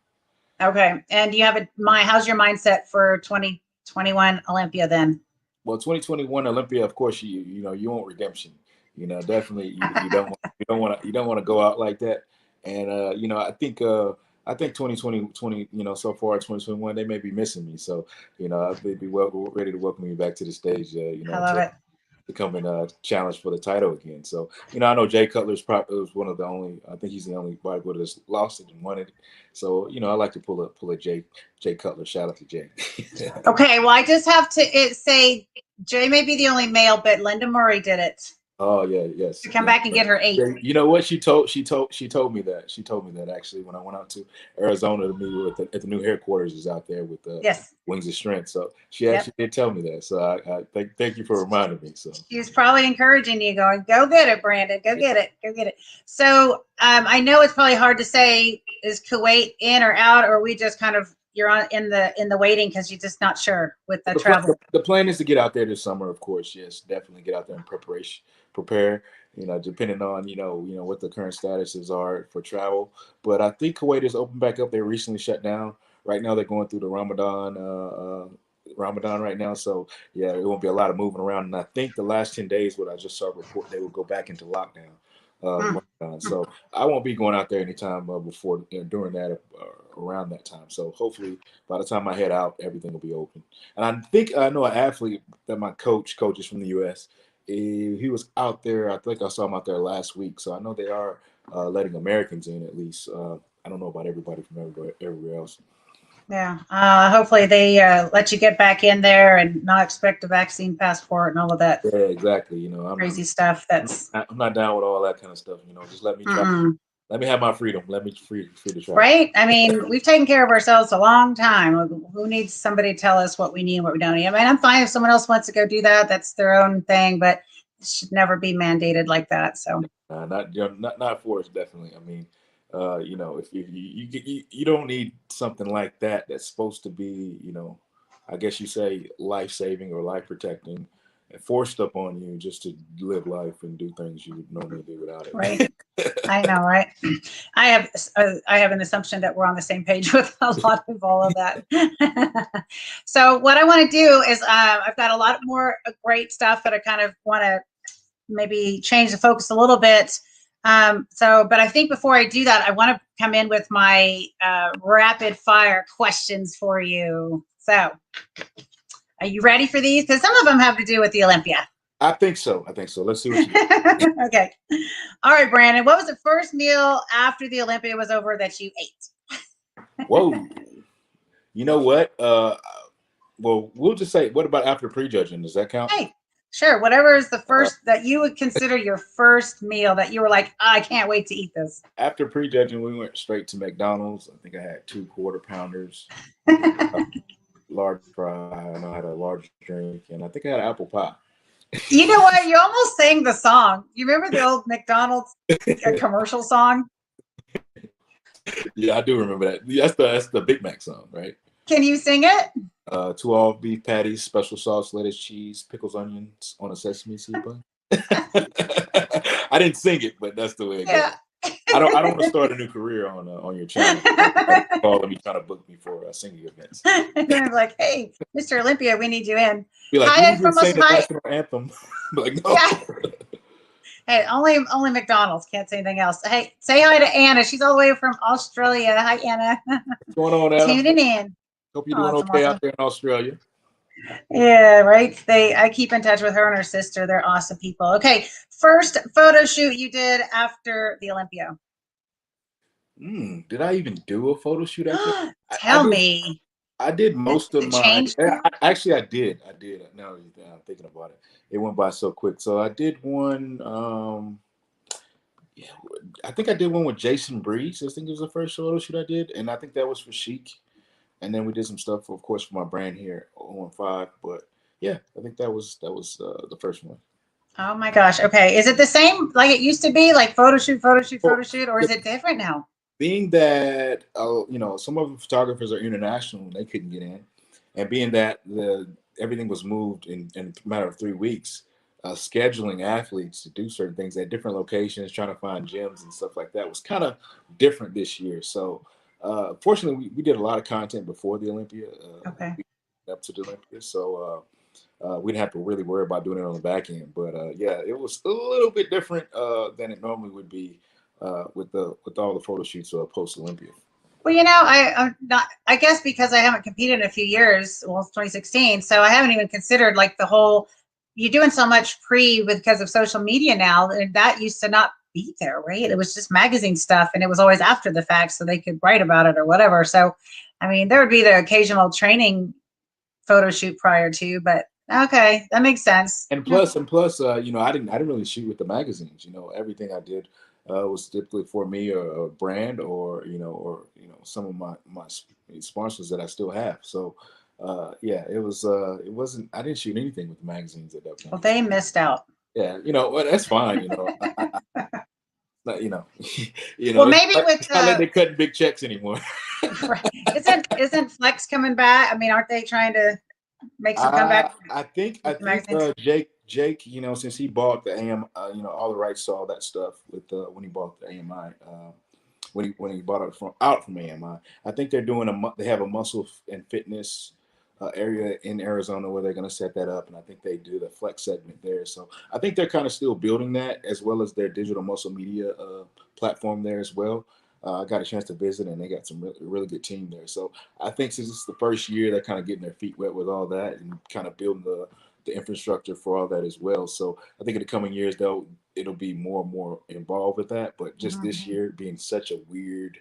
Okay, and do you have how's your mindset for 2021 Olympia then? Well, 2021 Olympia, of course, you want redemption. Definitely you don't want to go out like that. And I think 2020, so far 2021, they may be missing me. So, I'll be ready to welcome you back to the stage. I love it. To come and challenge for the title again. So, I know Jay Cutler's probably was one of the only. I think he's the only bodybuilder that's lost it and won it. So, I like to pull a Jay Cutler. Shout out to Jay. Okay, well, I just have to say Jay may be the only male, but Linda Murray did it. Oh yeah, yes. To come back and get her 8. You know what? She told me that. She told me that actually when I went out to Arizona to meet at the new headquarters is out there with Wings of Strength. So she actually did tell me that. So I thank you for reminding me. So she was probably encouraging you, going, "Go get it, Brandon. Go get it. Go get it." So I know it's probably hard to say, is Kuwait in or out, or we just kind of you're on in the waiting because you're just not sure with the travel. The plan is to get out there this summer, of course. Yes, definitely get out there and prepare. Depending on what the current statuses are for travel. But I think Kuwait is open back up. They recently shut down. Right now they're going through the Ramadan right now. So yeah, it won't be a lot of moving around. And I think the last 10 days, what I just saw report, they will go back into lockdown. So I won't be going out there anytime before during that around that time. So hopefully by the time I head out, everything will be open. And I think I know an athlete that my coaches from the U.S. He was out there. I think I saw him out there last week. So I know they are letting Americans in at least. I don't know about everybody from everywhere else. Yeah. Hopefully they let you get back in there and not expect a vaccine passport and all of that. Yeah, exactly. You know, crazy stuff. I'm not down with all that kind of stuff. You know, just let me try. Let me have my freedom. Let me free to try. Right. I mean, we've taken care of ourselves a long time. Who needs somebody to tell us what we need and what we don't need? I mean, I'm fine if someone else wants to go do that. That's their own thing, but it should never be mandated like that. So not for us, definitely. I mean, you know, if you don't need something like that that's supposed to be, you know, I guess you say life saving or life protecting, and forced up on you just to live life and do things you would normally do without it. Right. I know, right? I have an assumption that we're on the same page with a lot of all of that. So what I want to do is I've got a lot more great stuff that I kind of want to maybe change the focus a little bit. But I think before I do that, I want to come in with my rapid fire questions for you. So are you ready for these? Because some of them have to do with the Olympia. I think so. Let's see what you Okay. All right, Brandon. What was the first meal after the Olympia was over that you ate? Whoa. You know what? Well, we'll just say, what about after prejudging? Does that count? Hey, sure. Whatever is the first that you would consider your first meal that you were like, I can't wait to eat this. After prejudging, we went straight to McDonald's. I think I had 2 quarter pounders, large fry, and I had a large drink, and I think I had apple pie. You know what? You almost sang the song. You remember the old McDonald's commercial song? Yeah, I do remember that. That's the Big Mac song, right? Can you sing it? 2 all beef patties, special sauce, lettuce, cheese, pickles, onions on a sesame seed bun. I didn't sing it, but that's the way it goes. I don't want to start a new career on your channel. Calling me, trying to book me for singing events. And I'm like, hey, Mr. Olympia, we need you in. Be like, you can sing the national anthem. Like, no. Yeah. Hey, only McDonald's, can't say anything else. Hey, say hi to Anna. She's all the way from Australia. Hi, Anna. What's going on, Anna? Tuning in. Hope you're doing okay out there in Australia. Yeah, right. I keep in touch with her and her sister. They're awesome people. Okay, first photo shoot you did after the Olympia. Did I even do a photo shoot after? Tell me. I did most of my. Actually, I did. Now that I'm thinking about it, it went by so quick. So I did one. Yeah, I think I did one with Jason Breeze. I think it was the first photo shoot I did, and I think that was for Chic. And then we did some stuff, of course, for my brand here, 015. But yeah, I think that was the first one. Oh my gosh. Okay, is it the same like it used to be, like photo shoot, or is it different now? Being that you know, some of the photographers are international, and they couldn't get in, and being that everything was moved in a matter of 3 weeks, scheduling athletes to do certain things at different locations, trying to find gyms and stuff like that was kind of different this year. So fortunately, we did a lot of content before the Olympia, up to the Olympia, so we didn't have to really worry about doing it on the back end. But yeah, it was a little bit different than it normally would be with all the photo shoots post Olympia. Well, you know, I guess because I haven't competed in a few years. Well, it's 2016, so I haven't even considered like the whole. You're doing so much because of social media now, and that used to not be there, right? It was just magazine stuff, and it was always after the fact, so they could write about it or whatever. So, I mean, there would be the occasional training photo shoot prior to, but okay, that makes sense. And plus, you know, I didn't really shoot with the magazines. You know, everything I did was typically for me or a brand or some of my sponsors that I still have. So yeah, it wasn't. I didn't shoot anything with the magazines at that point. Well, they missed out. Yeah, you know, well, that's fine. You know, you know, Well, maybe it's not like they're cutting big checks anymore. Isn't Flex coming back? I mean, aren't they trying to make some comeback? I think Jake, you know, since he bought the AM, you know, all the rights to all that stuff with when he bought the AMI, when he bought it out from AMI, I think they're doing they have a muscle and fitness area in Arizona where they're going to set that up, and I think they do the flex segment there. So I think they're kind of still building that, as well as their digital muscle media platform there as well. I got a chance to visit, and they got some really good team there. So I think since it's the first year, they're kind of getting their feet wet with all that and kind of building the infrastructure for all that as well. So I think in the coming years, it'll be more and more involved with that. But just this year being such a weird,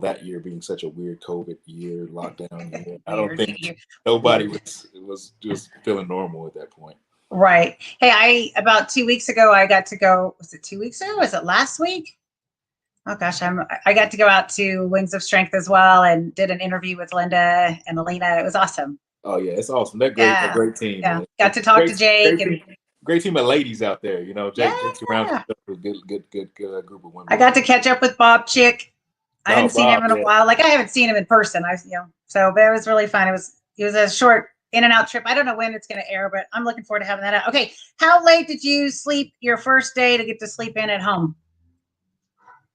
that year being such a weird COVID year, lockdown year, I don't think nobody was just feeling normal at that point. Right. Hey, about 2 weeks ago, I got to go. Was it 2 weeks ago? Was it last week? Oh gosh, I got to go out to Wings of Strength as well and did an interview with Linda and Alina. It was awesome. Oh yeah, it's awesome. They're great. They're a great team. Yeah. Man. Got to talk to Jake. Great team of ladies out there. You know, Jake's around a good group of women. I got to catch up with Bob Chick. I hadn't seen him in a while. Like I haven't seen him in person. So but it was really fun. It was a short in and out trip. I don't know when it's going to air, but I'm looking forward to having that out. Okay, how late did you sleep your first day to get to sleep in at home?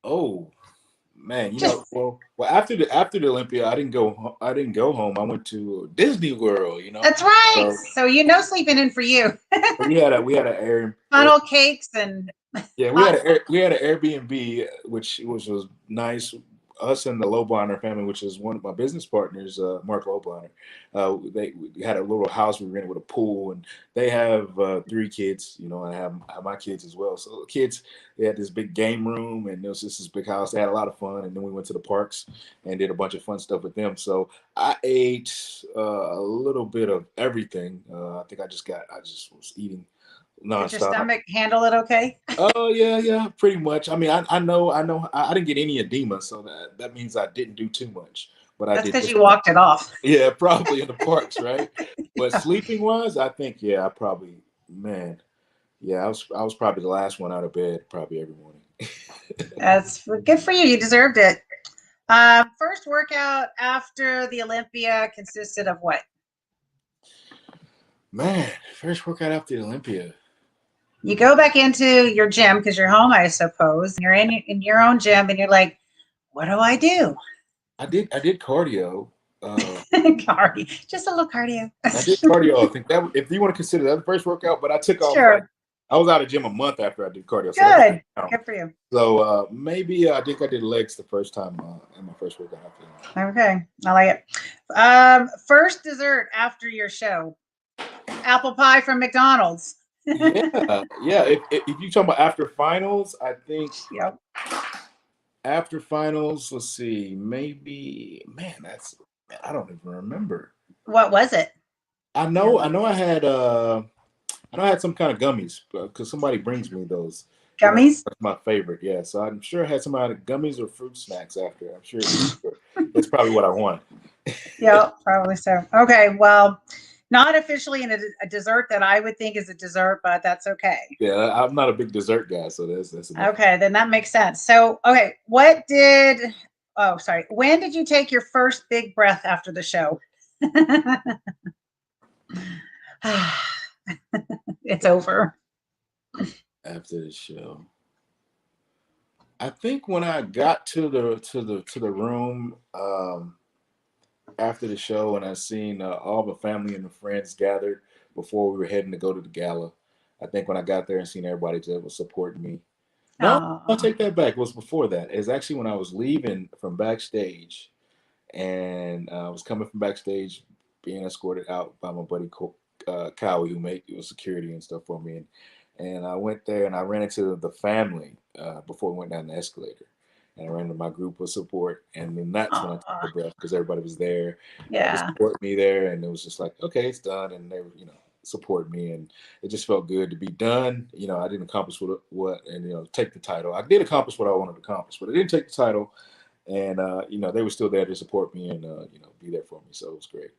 Oh man, well after the Olympia, I didn't go home. I went to Disney World. That's right. So sleeping in for you. we had an funnel cakes and yeah, we had an Airbnb, which was nice. Us and the Lobiner family, which is one of my business partners, Mark Lobiner, we had a little house we rented with a pool, and they have 3 kids, and I have my kids as well. So the kids, they had this big game room, and it was just this big house. They had a lot of fun, and then we went to the parks and did a bunch of fun stuff with them. So I ate a little bit of everything. I think I just was eating nonstop. Did your stomach handle it okay? Oh yeah, pretty much. I mean, I know. I didn't get any edema, so that means I didn't do too much. But that's because you walked it off. Yeah, probably in the parks, right? But sleeping wise, I think I probably, I was probably the last one out of bed probably every morning. That's good for you. You deserved it. First workout after the Olympia consisted of what? Man, first workout after the Olympia. You go back into your gym because you're home, I suppose. And you're in your own gym, and you're like, "What do I do?" I did cardio. Cardio, just a little cardio. I did cardio. I think that if you want to consider that the first workout, but I took off. Sure. I was out of gym a month after I did cardio. So good. Good for you. So maybe I think I did legs the first time in my first workout. Okay, I like it. First dessert after your show, apple pie from McDonald's. yeah. If you talk about after finals, I think. Yep. After finals, let's see. Maybe, I don't even remember. What was it? I know. I had some kind of gummies because somebody brings me those. Gummies? That's my favorite. Yeah. So I'm sure I had some kind of gummies or fruit snacks after. I'm sure that's probably what I want. Yeah, probably so. Okay. Well. Not officially in a dessert that I would think is a dessert, but that's okay. Yeah, I'm not a big dessert guy, so that's okay. Then that makes sense. So, okay, when did you take your first big breath after the show? It's over. After the show, I think when I got to the room. After the show, and I seen all the family and the friends gathered before we were heading to go to the gala. I think when I got there and seen everybody that was supporting me. No, I'll take that back. It was before that. It's actually when I was leaving from backstage, and I was coming from backstage, being escorted out by my buddy Cowie, who made security and stuff for me. And I went there and I ran into the family before we went down the escalator. And I ran into my group of support, and then that's when I took a breath because everybody was there. Yeah, support me there, and it was just like, okay, it's done, and they were, support me, and it just felt good to be done. I didn't accomplish what, and take the title. I did accomplish what I wanted to accomplish, but I didn't take the title, and they were still there to support me and be there for me. So it was great.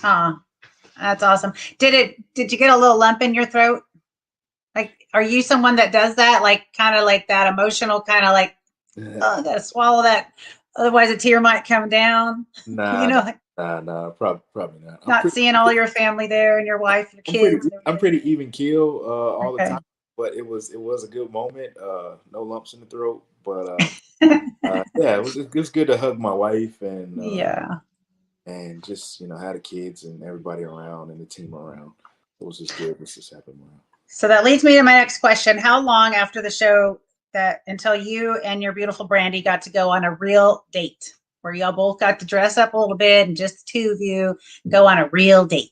That's awesome. Did you get a little lump in your throat? Like, are you someone that does that? Like, kind of like that emotional, kind of like. Oh, gotta swallow that, otherwise a tear might come down. Nah, probably not. Not seeing all your family there and your wife, your kids. I'm pretty even keel all the time, but it was a good moment. No lumps in the throat, but it was good to hug my wife and and just, you know, had the kids and everybody around and the team around. It was just good. This just happened around. So that leads me to my next question. How long after the show until you and your beautiful Brandy got to go on a real date where y'all both got to dress up a little bit and just the two of you go on a real date?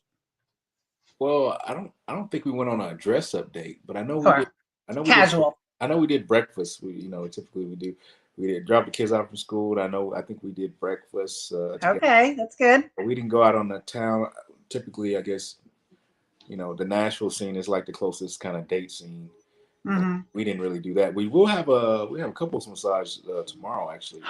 Well, I don't think we went on a dress up date, but I know we Sure. did. I know Casual. we did breakfast. You know, typically we did drop the kids out from school. I think we did breakfast together. Okay, that's good. But we didn't go out on the town. Typically, I guess, you know, the Nashville scene is like the closest kind of date scene. Mm-hmm. We didn't really do that. We have a couples massage tomorrow, actually.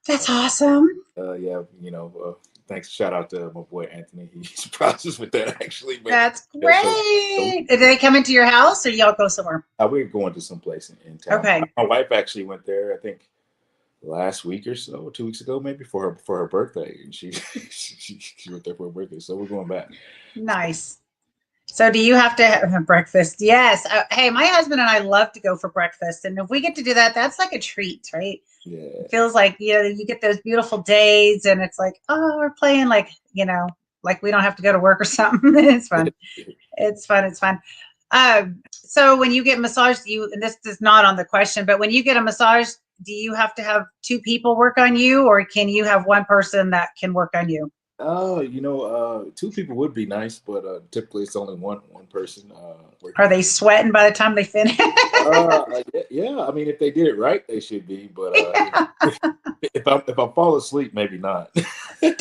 That's awesome. Yeah, you know, thanks. Shout out to my boy Anthony. He's processed with that, actually. But that's great. Did they come into your house or y'all go somewhere? We're going to some place in town. Okay. My wife actually went there, I think, last week or so, 2 weeks ago, maybe for her birthday, and she she went there for her birthday. So we're going back. Nice. So do you have to have breakfast? Yes. Hey, my husband and I love to go for breakfast. And if we get to do that, that's like a treat, right? Yeah. It feels like, you know, you get those beautiful days and it's like, oh, we're playing like, you know, like we don't have to go to work or something. It's fun. It's fun. It's fun. So when you get massaged, and this is not on the question, but when you get a massage, do you have to have two people work on you or can you have one person that can work on you? You know, two people would be nice, but typically it's only one person. Are they sweating by the time they finish? Yeah. I mean, if they did it right, they should be. But if I fall asleep, maybe not. Do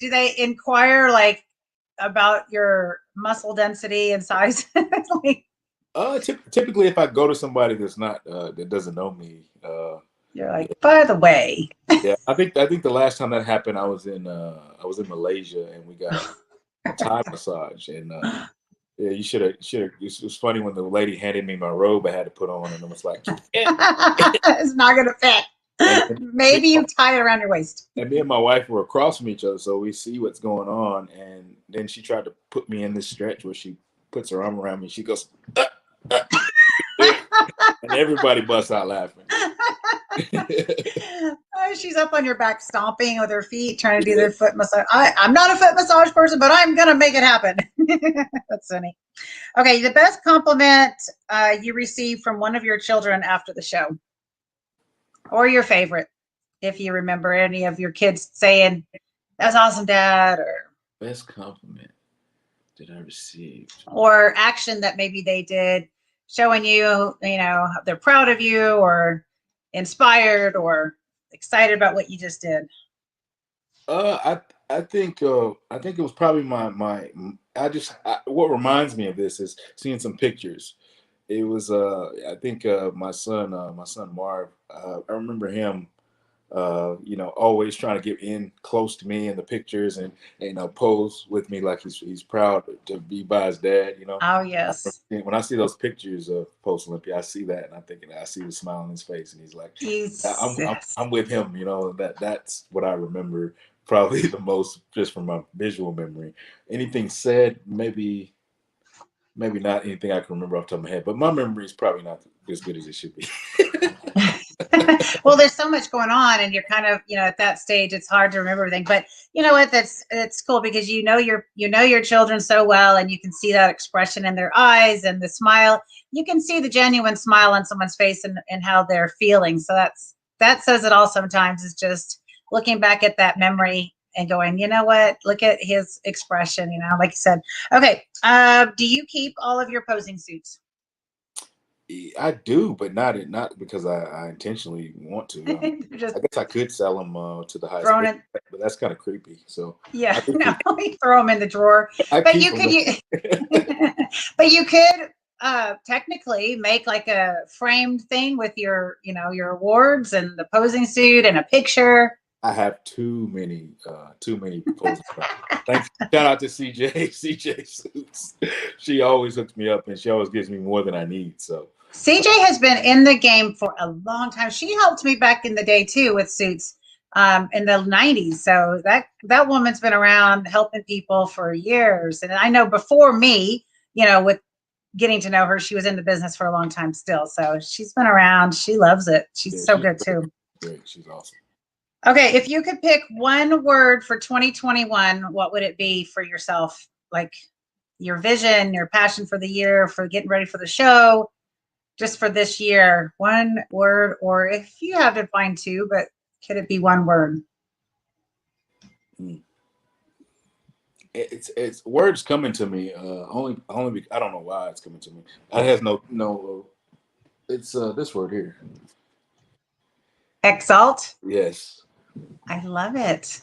they inquire like about your muscle density and size? Like, typically, if I go to somebody that's not that doesn't know me, you're like, by the way. Yeah, I think the last time that happened, I was in Malaysia and we got a Thai massage, and yeah, you should have. It was funny when the lady handed me my robe I had to put on, and it was like, it's not gonna fit. Maybe you tie it around your waist. And me and my wife were across from each other, so we see what's going on. And then she tried to put me in this stretch where she puts her arm around me. She goes, and everybody busts out laughing. She's up on your back stomping with her feet trying to do their foot massage. I'm not a foot massage person, but I'm gonna make it happen. That's funny. Okay, the best compliment you received from one of your children after the show, or your favorite, if you remember any of your kids saying, "That's awesome, Dad," or best compliment that I received, or action that maybe they did, showing you, you know, they're proud of you or inspired or excited about what you just did. I think it was probably what reminds me of this is seeing some pictures. It was I think my son Marv, I remember him you know, always trying to get in close to me in the pictures and pose with me like he's proud to be by his dad, you know. Oh yes. When I see those pictures of post Olympia, I see that and I'm thinking, I see the smile on his face and he's like, I'm with him, you know. That's what I remember probably the most, just from my visual memory. Anything said, maybe not anything I can remember off the top of my head, but my memory is probably not as good as it should be. Well, there's so much going on and you're kind of, you know, at that stage, it's hard to remember everything, but you know what, it's cool because you know your children so well and you can see that expression in their eyes and the smile. You can see the genuine smile on someone's face and how they're feeling. So that says it all sometimes, is just looking back at that memory and going, you know what, look at his expression, you know, like you said. Okay. Do you keep all of your posing suits? I do, but not because I intentionally want to. I guess I could sell them to the highest bid, but that's kind of creepy. So yeah, no, we throw them in the drawer. But you could technically make like a framed thing with your, you know, your awards and the posing suit and a picture. I have too many posing. Thanks. Shout out to CJ Suits. She always hooks me up and she always gives me more than I need. So CJ has been in the game for a long time. She helped me back in the day too with suits in the 90s. So that woman's been around helping people for years. And I know before me, you know, with getting to know her, she was in the business for a long time still. So she's been around. She loves it. She's so good too. Great. She's awesome. Okay, if you could pick one word for 2021, what would it be for yourself? Like your vision, your passion for the year, for getting ready for the show, just for this year, one word, or if you have to find two, but could it be one word? It's words coming to me. Only I don't know why it's coming to me. It has no. It's this word here. Exalt. Yes. I love it.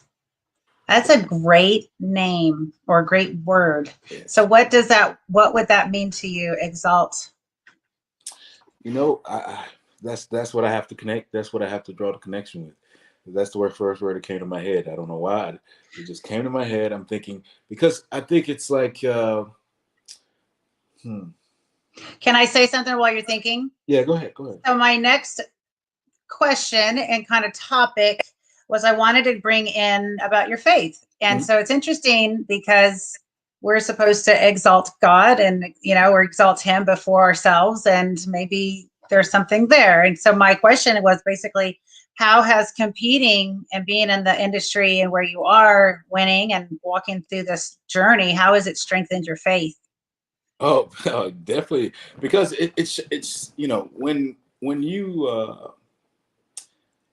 That's a great name or a great word. So Yes. what would that mean to you, exalt? That's what I have to connect. That's what I have to draw the connection with. That's the first word that came to my head. I don't know why. It just came to my head. I'm thinking because I think it's like. Can I say something while you're thinking? Yeah, go ahead. Go ahead. So my next question and kind of topic was I wanted to bring in about your faith. And so it's interesting because we're supposed to exalt God and, or exalt him before ourselves. And maybe there's something there. And so my question was basically, how has competing and being in the industry and where you are winning and walking through this journey, how has it strengthened your faith? Oh, definitely. Because it's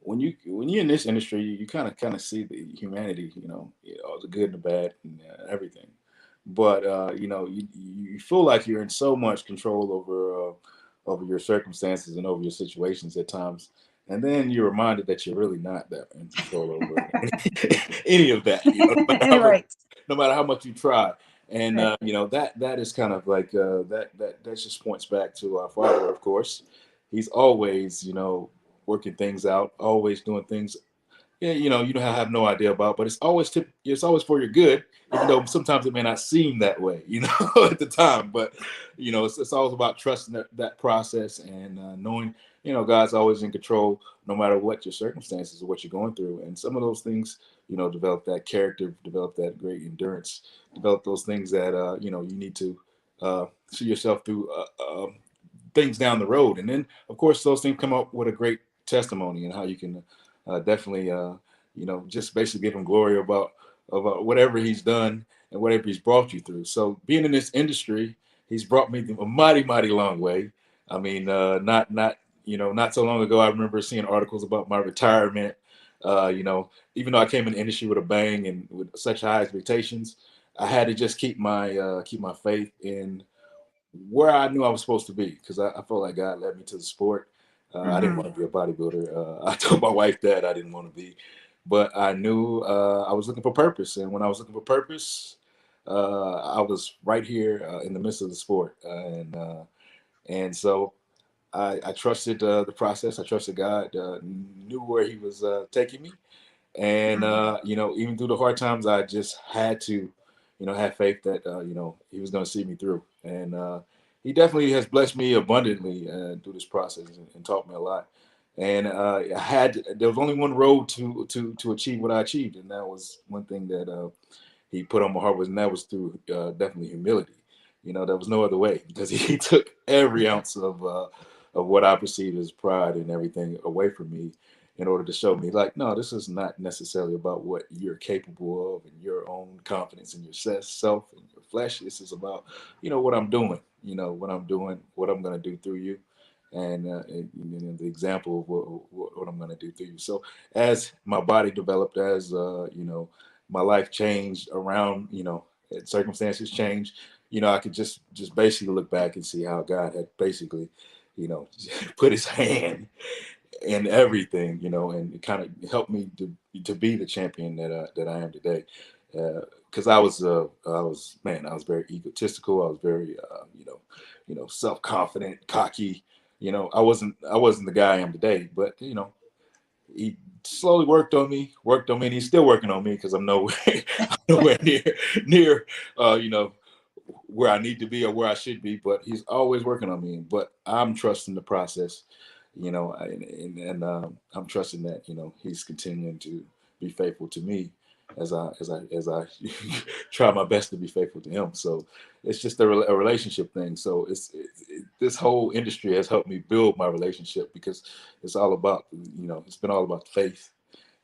when you're in this industry, you kind of see the humanity, the good and the bad and everything. But you feel like you're in so much control over your circumstances and over your situations at times, and then you're reminded that you're really not that in control over any of that. Right. No matter how much you try. And Right. that is kind of like that just points back to our Father, of course. He's always working things out, always doing things. Yeah, you don't have no idea about, but it's always for your good, even though sometimes it may not seem that way, at the time. But it's always about trusting that process and knowing, God's always in control, no matter what your circumstances or what you're going through. And some of those things, develop that character, develop that great endurance, develop those things that you need to see yourself through things down the road. And then, of course, those things come up with a great testimony and how you can definitely, just basically give him glory about whatever he's done and whatever he's brought you through. So being in this industry, he's brought me a mighty, mighty long way. I mean, not so long ago, I remember seeing articles about my retirement. Even though I came in the industry with a bang and with such high expectations, I had to just keep my faith in where I knew I was supposed to be because I felt like God led me to the sport. I didn't want to be a bodybuilder. I told my wife that I didn't want to be, but I knew I was looking for purpose. And when I was looking for purpose, I was right here in the midst of the sport, and so I trusted the process. I trusted God, knew where He was taking me, and even through the hard times, I just had to, have faith that He was going to see me through, and He definitely has blessed me abundantly through this process and taught me a lot. And there was only one road to achieve what I achieved, and that was one thing that He put on my heart and that was through definitely humility. There was no other way because He took every ounce of what I perceived as pride and everything away from me in order to show me like, no, this is not necessarily about what you're capable of and your own confidence in yourself and your flesh. This is about, what I'm doing, what I'm going to do through you. And the example of what I'm going to do through you. So as my body developed, as, my life changed around, circumstances changed, I could just basically look back and see how God had basically, put his hand in everything, and it kind of helped me to be the champion that I am today. Because I was very egotistical. I was very self confident, cocky. I wasn't the guy I am today. But he slowly worked on me, and he's still working on me because I'm nowhere I'm nowhere near where I need to be or where I should be, but he's always working on me. But I'm trusting the process, and I'm trusting that he's continuing to be faithful to me as I try my best to be faithful to him. So it's just a relationship thing. So this whole industry has helped me build my relationship because it's all about it's been all about faith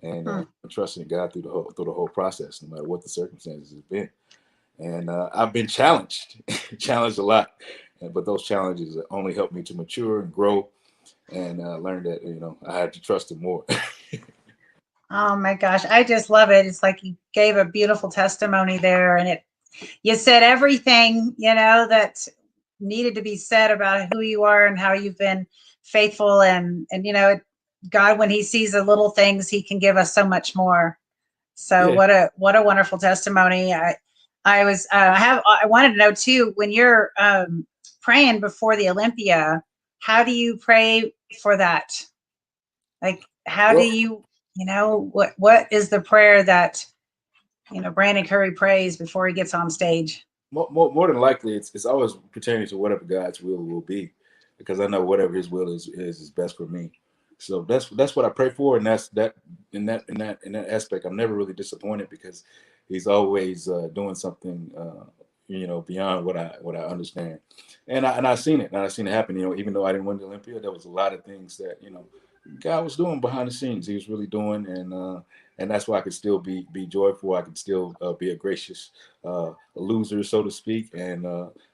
and trusting God through the whole process, no matter what the circumstances have been. And I've been challenged, challenged a lot, but those challenges only helped me to mature and grow, and learn that I had to trust Him more. Oh my gosh, I just love it. It's like you gave a beautiful testimony there, and you said everything that needed to be said about who you are and how you've been faithful, and God, when He sees the little things, He can give us so much more. So yeah. What a wonderful testimony. I wanted to know too, when you're praying before the Olympia, how do you pray for that? Like, how do you, what is the prayer that Brandon Curry prays before he gets on stage? More than likely, it's always pertaining to whatever God's will be, because I know whatever His will is best for me. So that's what I pray for, and that's in that aspect, I'm never really disappointed, because He's always doing something beyond what I understand, and I've seen it, happen. Even though I didn't win the Olympia, there was a lot of things that God was doing behind the scenes. He was really doing, and that's why I could still be joyful. I could still be a gracious loser, so to speak, and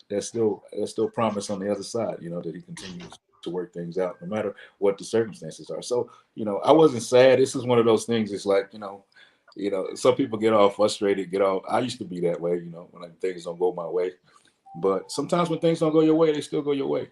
there's still promise on the other side. That He continues to work things out, no matter what the circumstances are. So I wasn't sad. This is one of those things. It's like some people get all frustrated, I used to be that way. When things don't go my way, but sometimes when things don't go your way, they still go your way.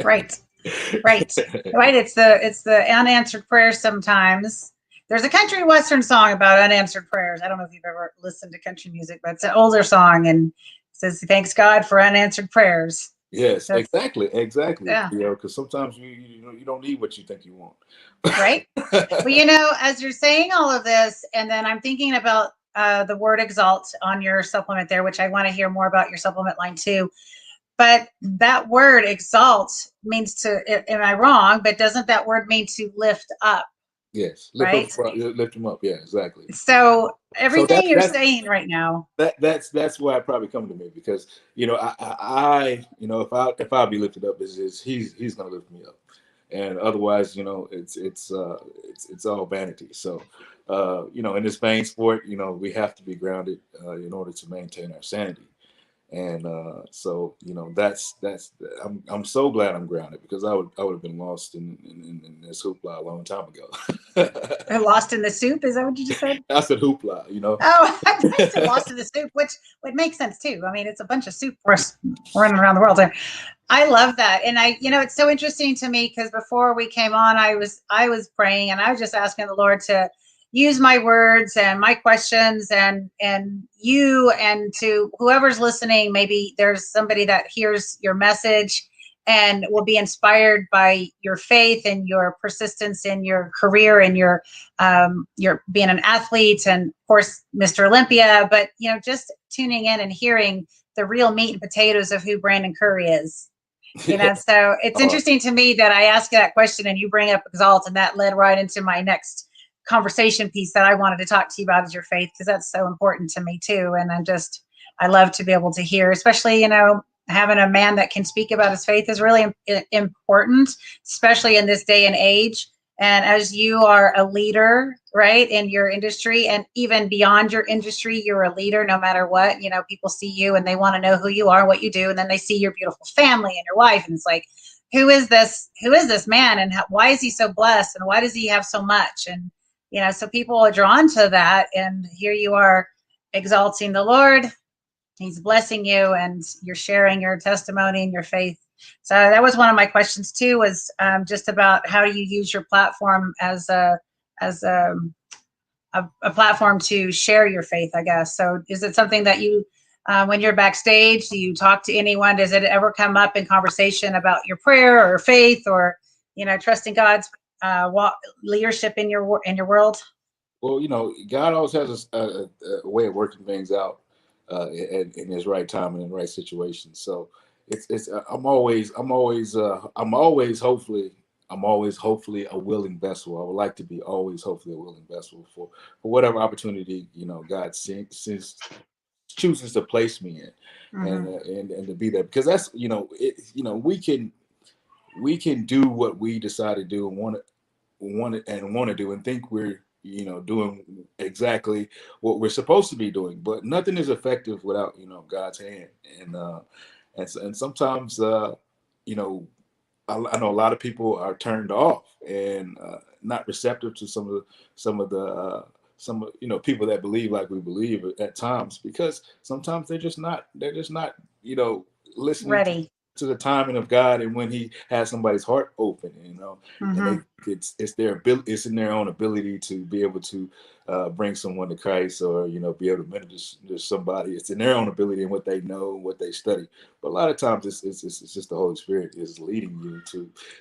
Right. It's the unanswered prayers. Sometimes there's a country western song about unanswered prayers. I don't know if you've ever listened to country music, but it's an older song, and it says, "Thanks God for unanswered prayers." Yes, exactly. Yeah. Because sometimes you don't need what you think you want. Right. Well, as you're saying all of this, and then I'm thinking about the word exalt on your supplement there, which I want to hear more about your supplement line too. But that word exalt means to, am I wrong? But doesn't that word mean to lift up? Yes. Lift them up. Yeah, exactly. So everything you're saying right now. That's why it probably come to me, because I if I'll be lifted up, is He's gonna lift me up, and otherwise it's all vanity. So in this vain sport, we have to be grounded in order to maintain our sanity. And so that's I'm so glad I'm grounded, because I would have been lost in this hoopla a long time ago. Lost in the soup? Is that what you just said? I said hoopla, Oh, I said lost in the soup, which would make sense too. I mean, it's a bunch of soup running around the world. I love that, and it's so interesting to me, because before we came on, I was praying, and I was just asking the Lord to use my words and my questions, and you, and to whoever's listening, maybe there's somebody that hears your message and will be inspired by your faith and your persistence in your career, and your being an athlete, and of course Mr. Olympia, but just tuning in and hearing the real meat and potatoes of who Brandon Curry is. So it's interesting to me that I ask you that question and you bring up exalt, and that led right into my next conversation piece that I wanted to talk to you about, is your faith, because that's so important to me too. And I love to be able to hear, especially, having a man that can speak about his faith is really important, especially in this day and age. And as you are a leader, right, in your industry, and even beyond your industry, you're a leader no matter what. People see you and they want to know who you are, what you do, and then they see your beautiful family and your wife, and it's like, who is this man, and why is he so blessed, and why does he have so much? And so people are drawn to that, and here you are exalting the Lord. He's blessing you, and you're sharing your testimony and your faith. So that was one of my questions too, was just about how do you use your platform as a platform to share your faith, I guess. So is it something that you, when you're backstage, do you talk to anyone? Does it ever come up in conversation about your prayer or faith, or trusting God's leadership in your world? Well, God always has a way of working things out in His right time and in the right situation. So it's I'm always hopefully a willing vessel. I would like to be always hopefully a willing vessel for whatever opportunity God chooses to place me in, and to be there, because that's we can do what we decide to do and want to. want to do and think we're, you know, doing exactly what we're supposed to be doing. But nothing is effective without, you know, God's hand. And sometimes, you know, I know a lot of people are turned off and not receptive to some of the you know, people that believe like we believe at times, because sometimes they're just not you know, listening ready to the timing of God and when He has somebody's heart open, you know, and it's their ability, it's in their own ability to be able to bring someone to Christ, or, you know, be able to minister to somebody. It's in their own ability and what they know, what they study. But a lot of times it's just the Holy Spirit is leading you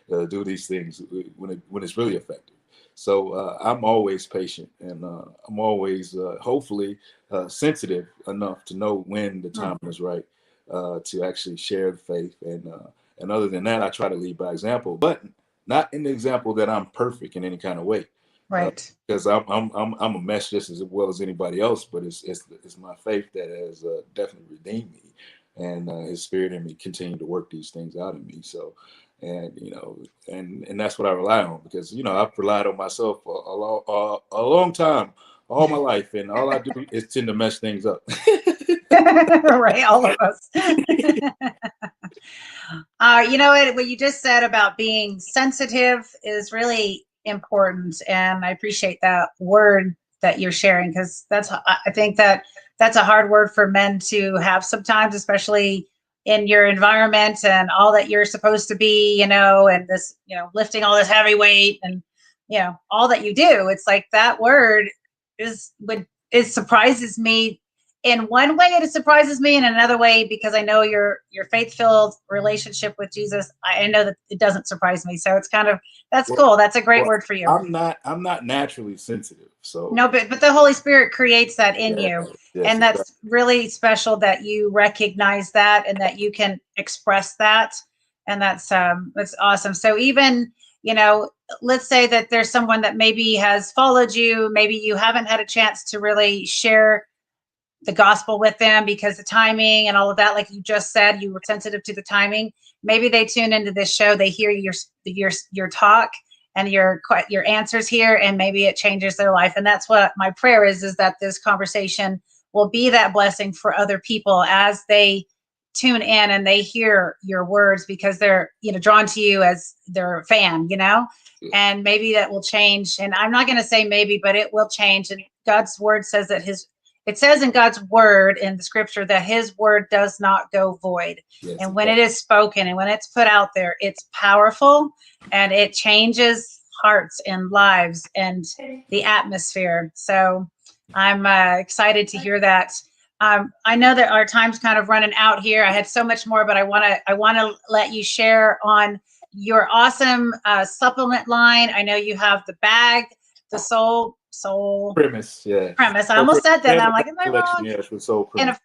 to do these things when it's really effective. So I'm always patient, and I'm always hopefully sensitive enough to know when the time is right to actually share the faith. And other than that, I try to lead by example, but not in the example that I'm perfect in any kind of way. Right. Because I'm a mess just as well as anybody else, but it's my faith that has definitely redeemed me, and His Spirit in me continue to work these things out in me. So, and you know, and that's what I rely on, because, you know, I've relied on myself for a long time, all my life, and all I do is tend to mess things up. Right, all of us. You know what you just said about being sensitive is really important, and I appreciate that word that you're sharing, because I think that's a hard word for men to have sometimes, especially in your environment and all that you're supposed to be, you know, and this, you know, lifting all this heavy weight and, you know, all that you do. It's like that word it surprises me. In one way, it surprises me. In another way, because I know your faith-filled relationship with Jesus, I know that it doesn't surprise me. So it's kind of, that's cool. That's a great word for you. I'm not naturally sensitive. So no, but the Holy Spirit creates that in you. Yes, and that's really special that you recognize that and that you can express that. And that's awesome. So even, you know, let's say that there's someone that maybe has followed you, maybe you haven't had a chance to really share the gospel with them because the timing and all of that, like you just said, you were sensitive to the timing. Maybe they tune into this show, they hear your talk and your answers here, and maybe it changes their life. And that's what my prayer is that this conversation will be that blessing for other people as they tune in and they hear your words, because they're, you know, drawn to you as their fan, you know. And maybe that will change. And I'm not going to say maybe, but it will change. And God's word says that it says in God's word in the scripture that His word does not go void. Yes, and when it is spoken and when it's put out there, it's powerful and it changes hearts and lives and the atmosphere. So I'm excited to hear that. I know that our time's kind of running out here. I had so much more, but I want to let you share on your awesome supplement line. I know you have the bag, the soul premise, yeah. Premise. I almost said that. And I'm like, am I wrong? Yes, with soul premise.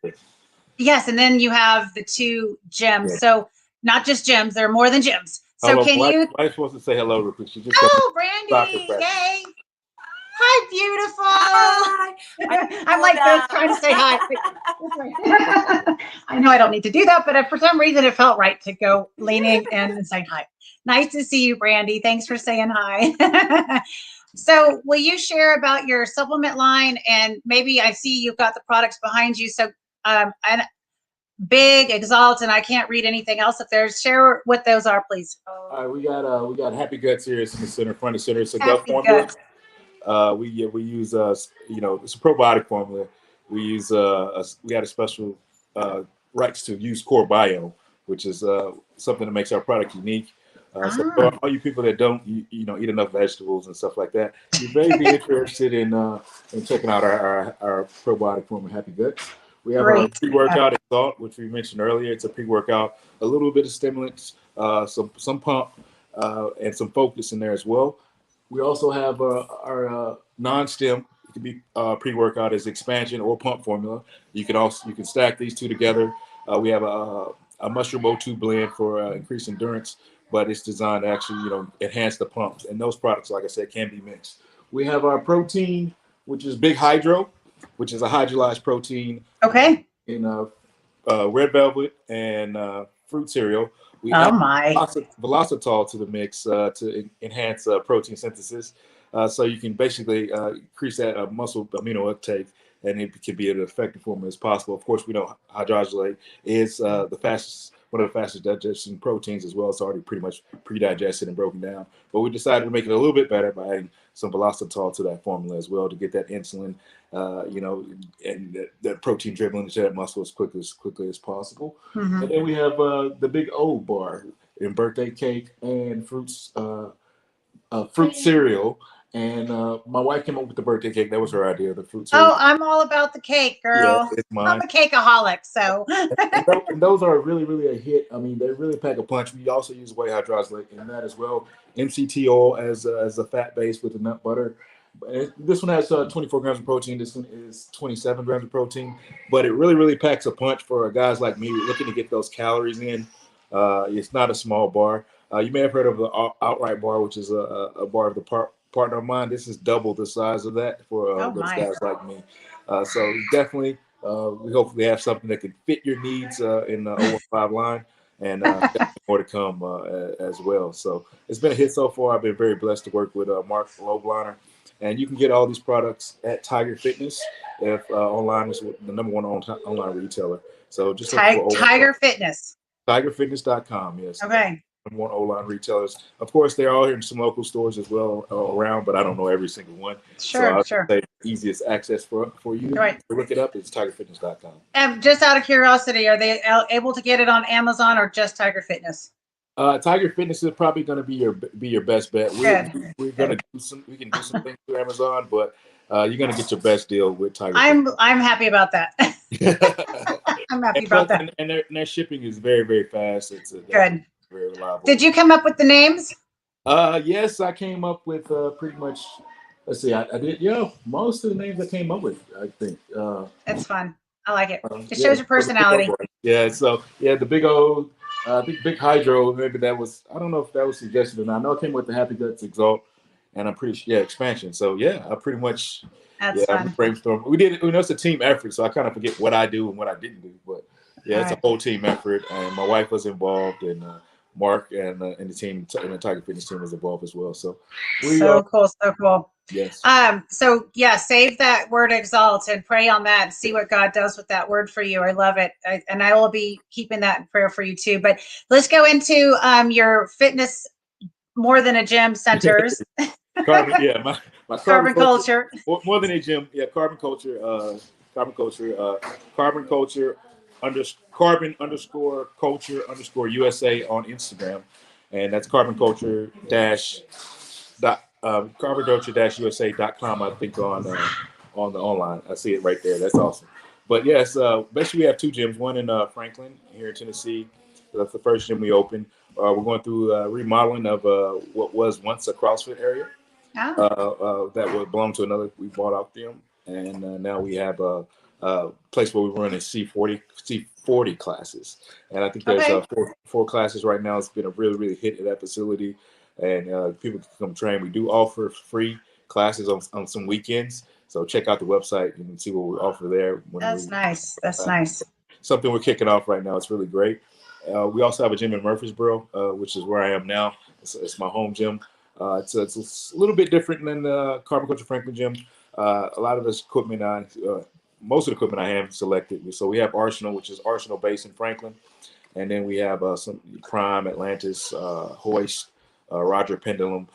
Yes, and then you have the 2 gems. Yeah. So not just gems; there are more than gems. So hello, can you? I'm supposed to say hello real quick. Brandy! Yay! Hi, beautiful. Hi. I'm like this, trying to say hi. I know I don't need to do that, but for some reason it felt right to go leaning and say hi. Nice to see you, Brandy. Thanks for saying hi. So will you share about your supplement line? And maybe I see you've got the products behind you. So and Big, Exalt, and I can't read anything else up there. Share what those are, please. All right, we got Happy Guts here. It's in the center, front and center. It's a gut formula. We use you know, it's a probiotic formula. We use we got a special rights to use core bio, which is something that makes our product unique. So for all you people that don't you know, eat enough vegetables and stuff like that, you may be interested in checking out our probiotic formula, Happy Guts. We have our pre-workout Exalt, which we mentioned earlier. It's a pre-workout, a little bit of stimulants, some pump, and some focus in there as well. We also have our non-stim. It can be pre-workout as expansion or pump formula. You can stack these two together. We have a mushroom O2 blend for increased endurance, but it's designed to actually, you know, enhance the pumps. And those products, like I said, can be mixed. We have our protein, which is Big Hydro, which is a hydrolyzed protein. Okay. In red velvet and fruit cereal. we Oh add my. Velocitol to the mix to enhance protein synthesis. So you can basically increase that muscle amino uptake, and it can be an effective form as possible. Of course, we know hydrogenate is one of the fastest digesting proteins as well. It's already pretty much pre-digested and broken down. But we decided to make it a little bit better by adding some Velocitol to that formula as well to get that insulin, and that protein dribbling into that muscle as quickly as possible. Mm-hmm. And then we have the Big O bar in birthday cake and fruit cereal. And my wife came up with the birthday cake. That was her idea, the fruit cereal. Oh, I'm all about the cake, girl. Yeah, it's mine. I'm a cakeaholic, so. and those are really a hit. I mean, they really pack a punch. We also use whey hydroxylate in that as well. MCT oil as a fat base with the nut butter. This one has 24 grams of protein. This one is 27 grams of protein. But it really packs a punch for guys like me looking to get those calories in. It's not a small bar. You may have heard of the Outright bar, which is a bar of the partner of mine. This is double the size of that for those guys like me. So definitely, we hopefully have something that can fit your needs in the 015 line, and more to come as well. So it's been a hit so far. I've been very blessed to work with Mark Lobliner, and you can get all these products at Tiger Fitness. If online is the #1 online retailer. So just look for Tiger Fitness. TigerFitness.com. Yes. Okay. One online retailers. Of course, they're all here in some local stores as well around, but I don't know every single one. Sure, so say the easiest access for you to look it up is TigerFitness.com. And just out of curiosity, are they able to get it on Amazon or just Tiger Fitness? Tiger Fitness is probably going to be your best bet. We're going to we can do some things through Amazon, but you're going to get your best deal with Tiger. I'm happy about that. I'm happy about that. And their shipping is very fast. It's good. Very reliable. Did you come up with the names? Yes, I came up with pretty much. Let's see, I did. Yeah, most of the names I came up with, I think. It's fun. I like it. It shows your personality. Yeah. So the Big O, I think Big Hydro. Maybe that was. I don't know if that was suggested or not. I know I came with the Happy Guts Exalt, and I'm pretty sure. Yeah, expansion. So yeah, I pretty much. That's fun. Brainstorm. We did it. We know it's a team effort, so I kind of forget what I do and what I didn't do. But yeah, it's a whole team effort, and my wife was involved, and Mark and the team and the Tiger Fitness team was involved as well. So so cool. Yes. So yeah, save that word exalt and pray on that and see what God does with that word for you. I love it. And I will be keeping that in prayer for you too. But let's go into your fitness more than a gym centers. My carbon culture. More than a gym. Yeah. Carbon culture, carbon_culture_USA on Instagram, and that's carbonculture-USA.com. I think on the online. I see it right there. That's awesome. But yes, basically we have two gyms. One in Franklin here in Tennessee. That's the first gym we opened. We're going through remodeling of what was once a CrossFit area. That would belong to another. We bought out them, and now we have a place where we run C40 classes, and I think there's four classes right now. It's been a really hit at that facility, and people can come train. We do offer free classes on some weekends, so check out the website and see what we offer there. That's nice. That's nice. Something we're kicking off right now. It's really great. We also have a gym in Murfreesboro, which is where I am now. It's my home gym. It's a little bit different than the Carbon Culture Franklin gym. A lot of this equipment, most of the equipment I have selected. So we have Arsenal, which is Arsenal based in Franklin. And then we have some Prime, Atlantis, Hoist, Roger Pendulum.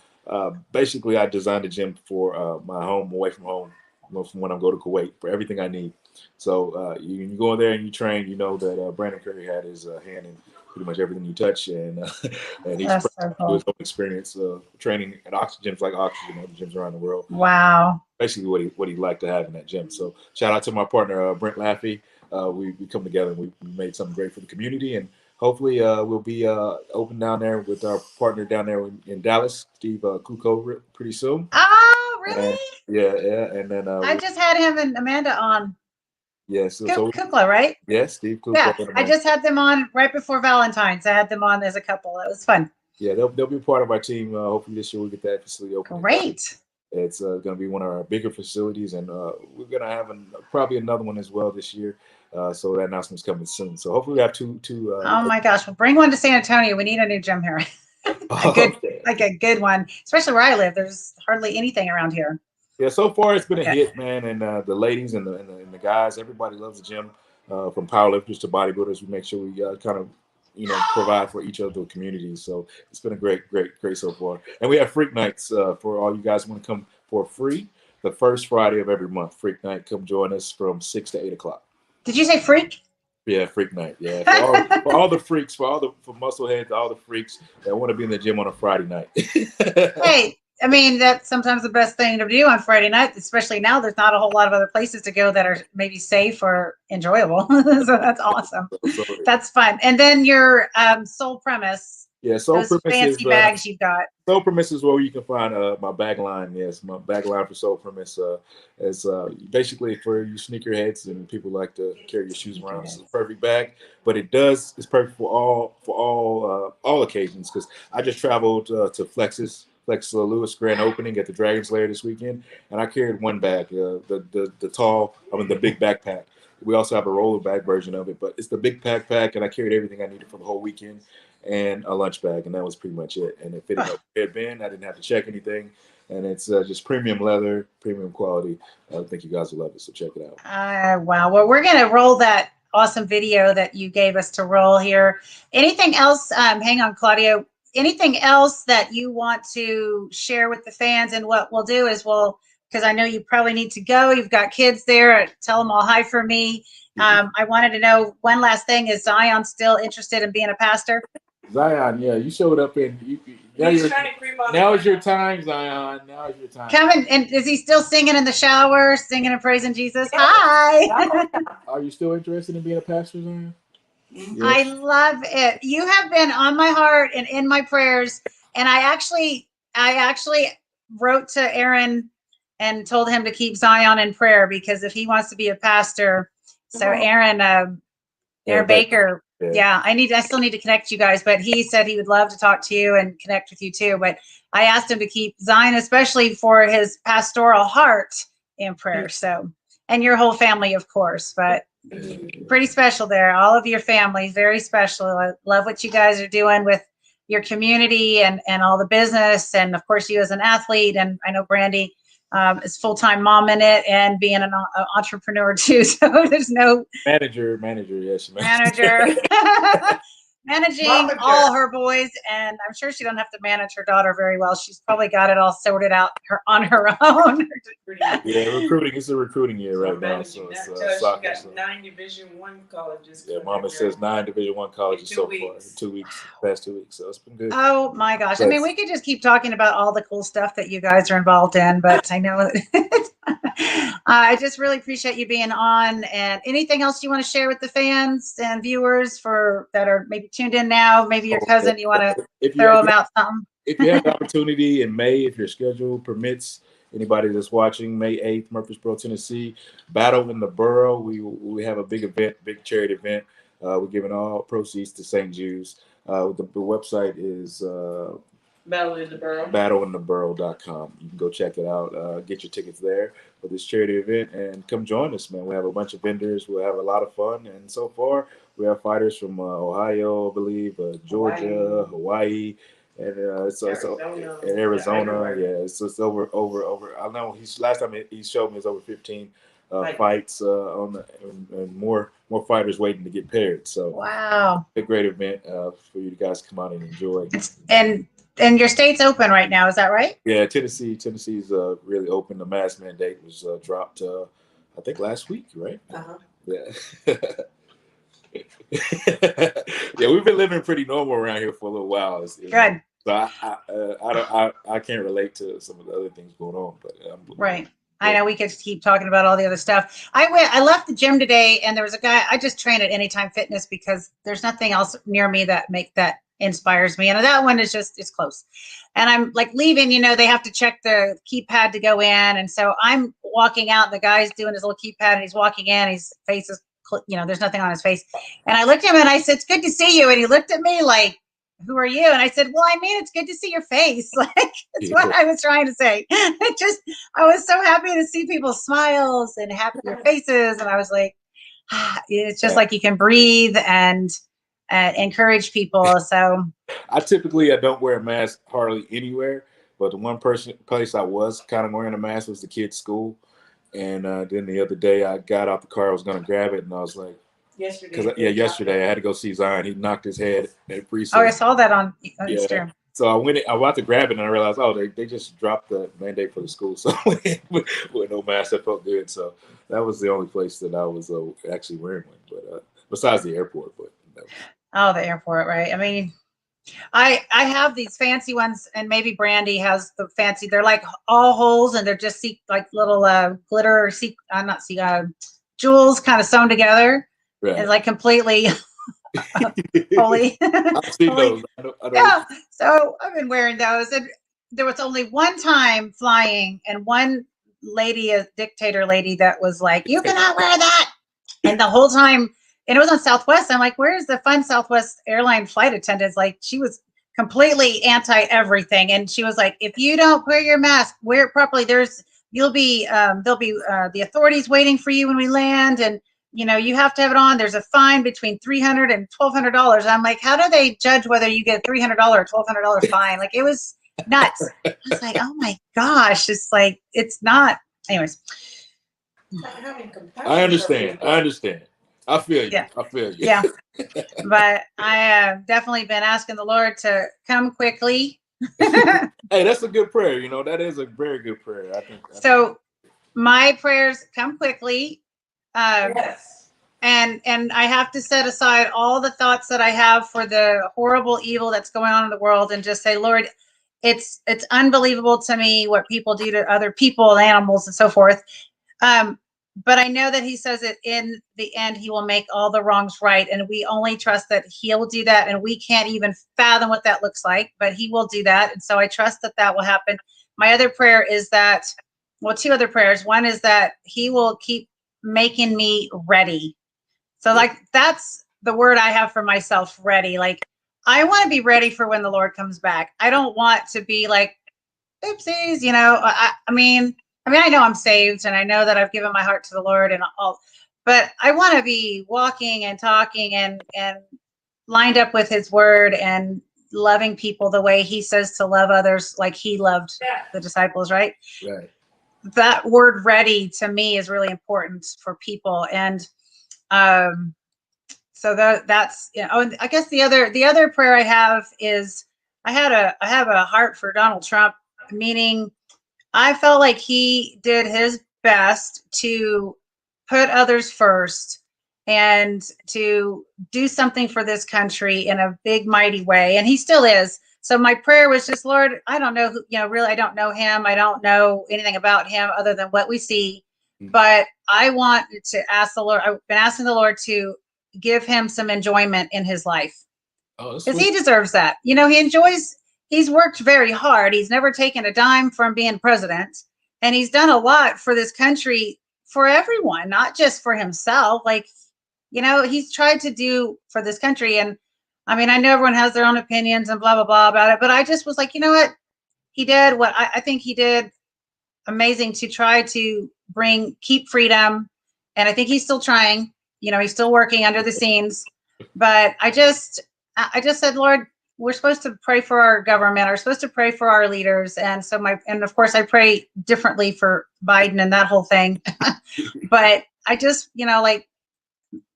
Basically, I designed a gym for my home, away from home, from when I go to Kuwait, for everything I need. So you go in there and you train, you know that Brandy Curry had his hand in pretty much everything you touch, and he's his own experience training at gyms like Oxygen and other gyms around the world. Wow. Basically what he'd like to have in that gym. So shout out to my partner, Brent Laffey. We come together and we made something great for the community, and hopefully we'll be open down there with our partner down there in Dallas, Steve Kuko, pretty soon. Oh, really? And, yeah. And then I just had him and Amanda on. Yes. Kukla, right? Yes, Steve Kukla. Yeah, I just had them on right before Valentine's. I had them on as a couple. It was fun. Yeah, they'll be part of our team. Hopefully this year we'll get that facility open. Great. It's going to be one of our bigger facilities, and we're going to have probably another one as well this year. So that announcement's coming soon. So hopefully we have two. Oh my gosh! Well, bring one to San Antonio. We need a new gym here. Like a good one, especially where I live. There's hardly anything around here. Yeah, so far it's been a hit, man, and the ladies and the guys, everybody loves the gym. From powerlifters to bodybuilders, we make sure we kind of provide for each other communities. So it's been a great so far. And we have freak nights for all you guys who want to come for free. The first Friday of every month, freak night. Come join us from 6 to 8 o'clock. Did you say freak? Yeah, freak night. Yeah, for all the freaks, for muscle heads, all the freaks that want to be in the gym on a Friday night. Hey, I mean, that's sometimes the best thing to do on Friday night, especially now there's not a whole lot of other places to go that are maybe safe or enjoyable. So that's awesome. That's fun. And then your Soul Premise. Yeah, Soul Premise fancy bags you've got. Soul Premise is where you can find my bag line. Yes, my bag line for Soul Premise is basically for you sneakerheads and people like to carry your shoes around. It's a perfect bag, but it's perfect for all occasions. Because I just traveled to Flex Lewis grand opening at the Dragon's Lair this weekend, and I carried one bag, the big backpack. We also have a roller bag version of it, but it's the big backpack, and I carried everything I needed for the whole weekend. And a lunch bag, and that was pretty much it. And it fitted my bed bin. I didn't have to check anything, and it's just premium leather, premium quality. I think you guys will love it, so check it out. Wow. Well, we're gonna roll that awesome video that you gave us to roll here. Anything else? Hang on, Claudio. Anything else that you want to share with the fans? And what we'll do is because I know you probably need to go. You've got kids there. Tell them all hi for me. I wanted to know one last thing: is Zion still interested in being a pastor? Zion, yeah, you showed up now is your time, Zion. Now is your time. Come and is he still singing in the shower, singing and praising Jesus? Yeah. Hi. Are you still interested in being a pastor, Zion? Yes. I love it. You have been on my heart and in my prayers. And I actually wrote to Aaron and told him to keep Zion in prayer, because if he wants to be a pastor, so Aaron Baker. Yeah, I still need to connect you guys, but he said he would love to talk to you and connect with you too. But I asked him to keep Zion, especially for his pastoral heart, in prayer. So, and your whole family, of course, but pretty special there. All of your family, very special. I love what you guys are doing with your community and all the business. And of course, you as an athlete, and I know Brandy is full-time mom in it and being an entrepreneur too. So there's no manager. Yes, manager. Managing all her boys, and I'm sure she don't have to manage her daughter very well. She's probably got it all sorted out on her own. Yeah, recruiting. It's a recruiting year right now. So it's soccer. She got 9 Division I colleges. Yeah, Mama says 9 Division I colleges so far in 2 weeks, past 2 weeks. So it's been good. Oh my gosh! I mean, we could just keep talking about all the cool stuff that you guys are involved in, but I know I just really appreciate you being on. And anything else you want to share with the fans and viewers that are maybe tuned in now? Maybe your cousin, you want to throw them out something? If you have the opportunity in May, if your schedule permits, anybody that's watching, May 8th, Murfreesboro, Tennessee, Battle in the Borough. We have a big event, big charity event. We're giving all proceeds to St. Jude's. The website is battleintheborough.com. You can go check it out. Get your tickets there for this charity event and come join us, man. We have a bunch of vendors. We'll have a lot of fun. And so far, we have fighters from Ohio, I believe, Georgia, Hawaii, and Arizona. Yeah, it's over. I know last time he showed me it's over 15 fights and more fighters waiting to get paired. So wow, a great event for you guys to come out and enjoy. And your state's open right now, is that right? Yeah, Tennessee's really open. The mask mandate was dropped, I think last week, right? Yeah. Yeah, we've been living pretty normal around here for a little while. Good. So I can't relate to some of the other things going on, but right. I know we could keep talking about all the other stuff. I left the gym today, and there was a guy. I just train at Anytime Fitness because there's nothing else near me that inspires me, and that one is it's close. And I'm like leaving. They have to check the keypad to go in, and so I'm walking out. And the guy's doing his little keypad, and he's walking in. His face is, there's nothing on his face. And I looked at him and I said, "It's good to see you." And he looked at me like, "Who are you?" And I said, "Well, I mean, it's good to see your face." Like, that's what I was trying to say. I was so happy to see people's smiles and happy faces. And I was like, it's just like you can breathe and encourage people. So I don't wear a mask hardly anywhere, but the one place I was kind of wearing a mask was the kids' school. And then the other day I got out the car, I was going to grab it, and I was like, yesterday I had to go see Zion. He knocked his head at preseason. Oh, I saw that on Instagram. So I was about to grab it, and I realized, they just dropped the mandate for the school. So with no mask, that felt good. So that was the only place that I was actually wearing one, but besides the airport. But oh, the airport, right? I mean, I have these fancy ones, and maybe Brandy has the fancy. They're like all holes, and they're just like little glitter or jewels kind of sewn together. right. It's like completely holy. I've seen those. I don't yeah. So I've been wearing those, and there was only one time flying, and one lady, a dictator lady, that was like, "You cannot wear that," and the whole time. And it was on Southwest. I'm like, where's the fun Southwest airline flight attendants? Like, she was completely anti everything. And she was like, if you don't wear your mask, wear it properly, there'll be the authorities waiting for you when we land. And, you have to have it on. There's a fine between $300 and $1,200. I'm like, how do they judge whether you get a $300 or $1,200 fine? Like, it was nuts. I was like, oh my gosh. It's like, it's not. Anyways. I understand. I feel you. Yeah. I feel you. Yeah. But I have definitely been asking the Lord to come quickly. Hey, that's a good prayer. That is a very good prayer. I think. So my prayers come quickly. Yes. And I have to set aside all the thoughts that I have for the horrible evil that's going on in the world and just say, Lord, it's unbelievable to me what people do to other people, animals, and so forth. But I know that he says that in the end, he will make all the wrongs right. And we only trust that he'll do that. And we can't even fathom what that looks like, but he will do that. And so I trust that that will happen. My other prayer is that, two other prayers. One is that he will keep making me ready. So like, that's the word I have for myself, ready. Like, I want to be ready for when the Lord comes back. I don't want to be like, oopsies, I know I'm saved, and I know that I've given my heart to the Lord and all, but I want to be walking and talking and lined up with his word and loving people the way he says to love others, like he loved the disciples, right? Right. That word ready to me is really important for people. And so that's, and I guess the other prayer I have is I have a heart for Donald Trump, meaning I felt like he did his best to put others first and to do something for this country in a big, mighty way. And he still is. So my prayer was just, Lord, I don't know, really, I don't know him. I don't know anything about him other than what we see. But I want to ask the Lord, I've been asking the Lord to give him some enjoyment in his life. Because he deserves that. He's worked very hard. He's never taken a dime from being president. And he's done a lot for this country, for everyone, not just for himself. Like, he's tried to do for this country. And I know everyone has their own opinions and blah, blah, blah about it. But I just was like, you know what? He did what I think he did amazing to try to keep freedom. And I think he's still trying. He's still working under the scenes. But I just said, Lord, we're supposed to pray for our government. We're supposed to pray for our leaders. And so and of course I pray differently for Biden and that whole thing. But I just,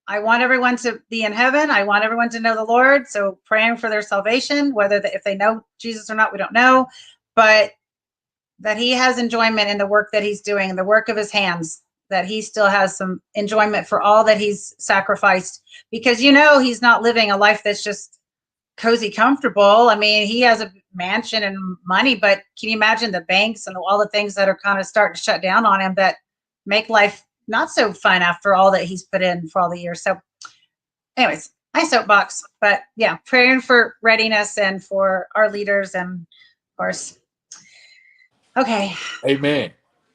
I want everyone to be in heaven. I want everyone to know the Lord. So praying for their salvation, if they know Jesus or not, we don't know, but that he has enjoyment in the work that he's doing, and the work of his hands, that he still has some enjoyment for all that he's sacrificed, because, he's not living a life that's just cozy, comfortable. He has a mansion and money, but can you imagine the banks and all the things that are kind of starting to shut down on him that make life not so fun after all that he's put in for all the years? So anyways, my soapbox, but yeah, praying for readiness and for our leaders, and of course. Okay. Amen.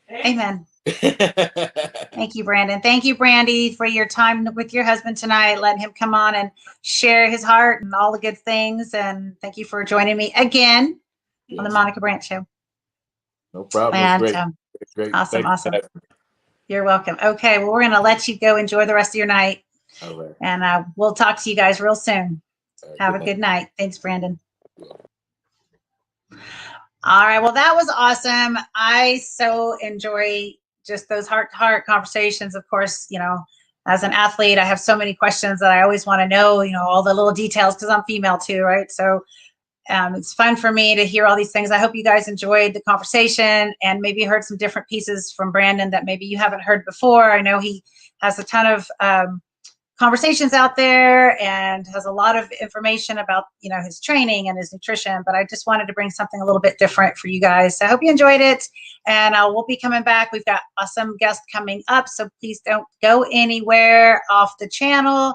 Amen. Thank you, Brandon. Thank you, Brandy, for your time with your husband tonight, letting him come on and share his heart and all the good things. And thank you for joining me again on the Monica Brant Show. No problem. And Great. awesome. You're welcome. Okay, well, we're going to let you go enjoy the rest of your night. All right. And we'll talk to you guys real soon. Have a good night. Thanks, Brandon. Yeah. All right. Well, that was awesome. I so enjoy just those heart-to-heart conversations. Of course, you know, as an athlete, I have so many questions that I always want to know, you know, all the little details because I'm female too, right? So it's fun for me to hear all these things. I hope you guys enjoyed the conversation and maybe heard some different pieces from Brandon that maybe you haven't heard before. I know he has a ton of conversations out there and has a lot of information about, you know, his training and his nutrition, but I just wanted to bring something a little bit different for you guys. So I hope you enjoyed it, and we'll be coming back. We've got awesome guests coming up, so please don't go anywhere off the channel.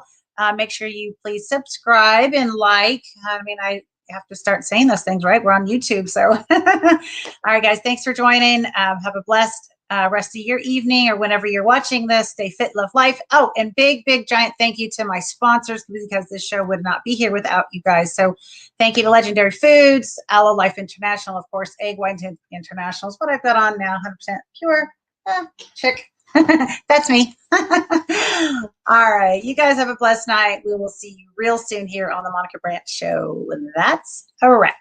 Make sure you please subscribe and like. I mean, I have to start saying those things, right? We're on YouTube. So all right, guys, thanks for joining. Have a blessed rest of your evening or whenever you're watching this. Stay fit, love life. Oh, and big giant thank you to my sponsors, because this show would not be here without you guys. So thank you to Legendary Foods, Aloe Life International, of course, Egg White International is what I've got on now, 100% pure. Chick. That's me. All right, you guys have a blessed night. We will see you real soon here on the Monica Brant Show. That's a wrap.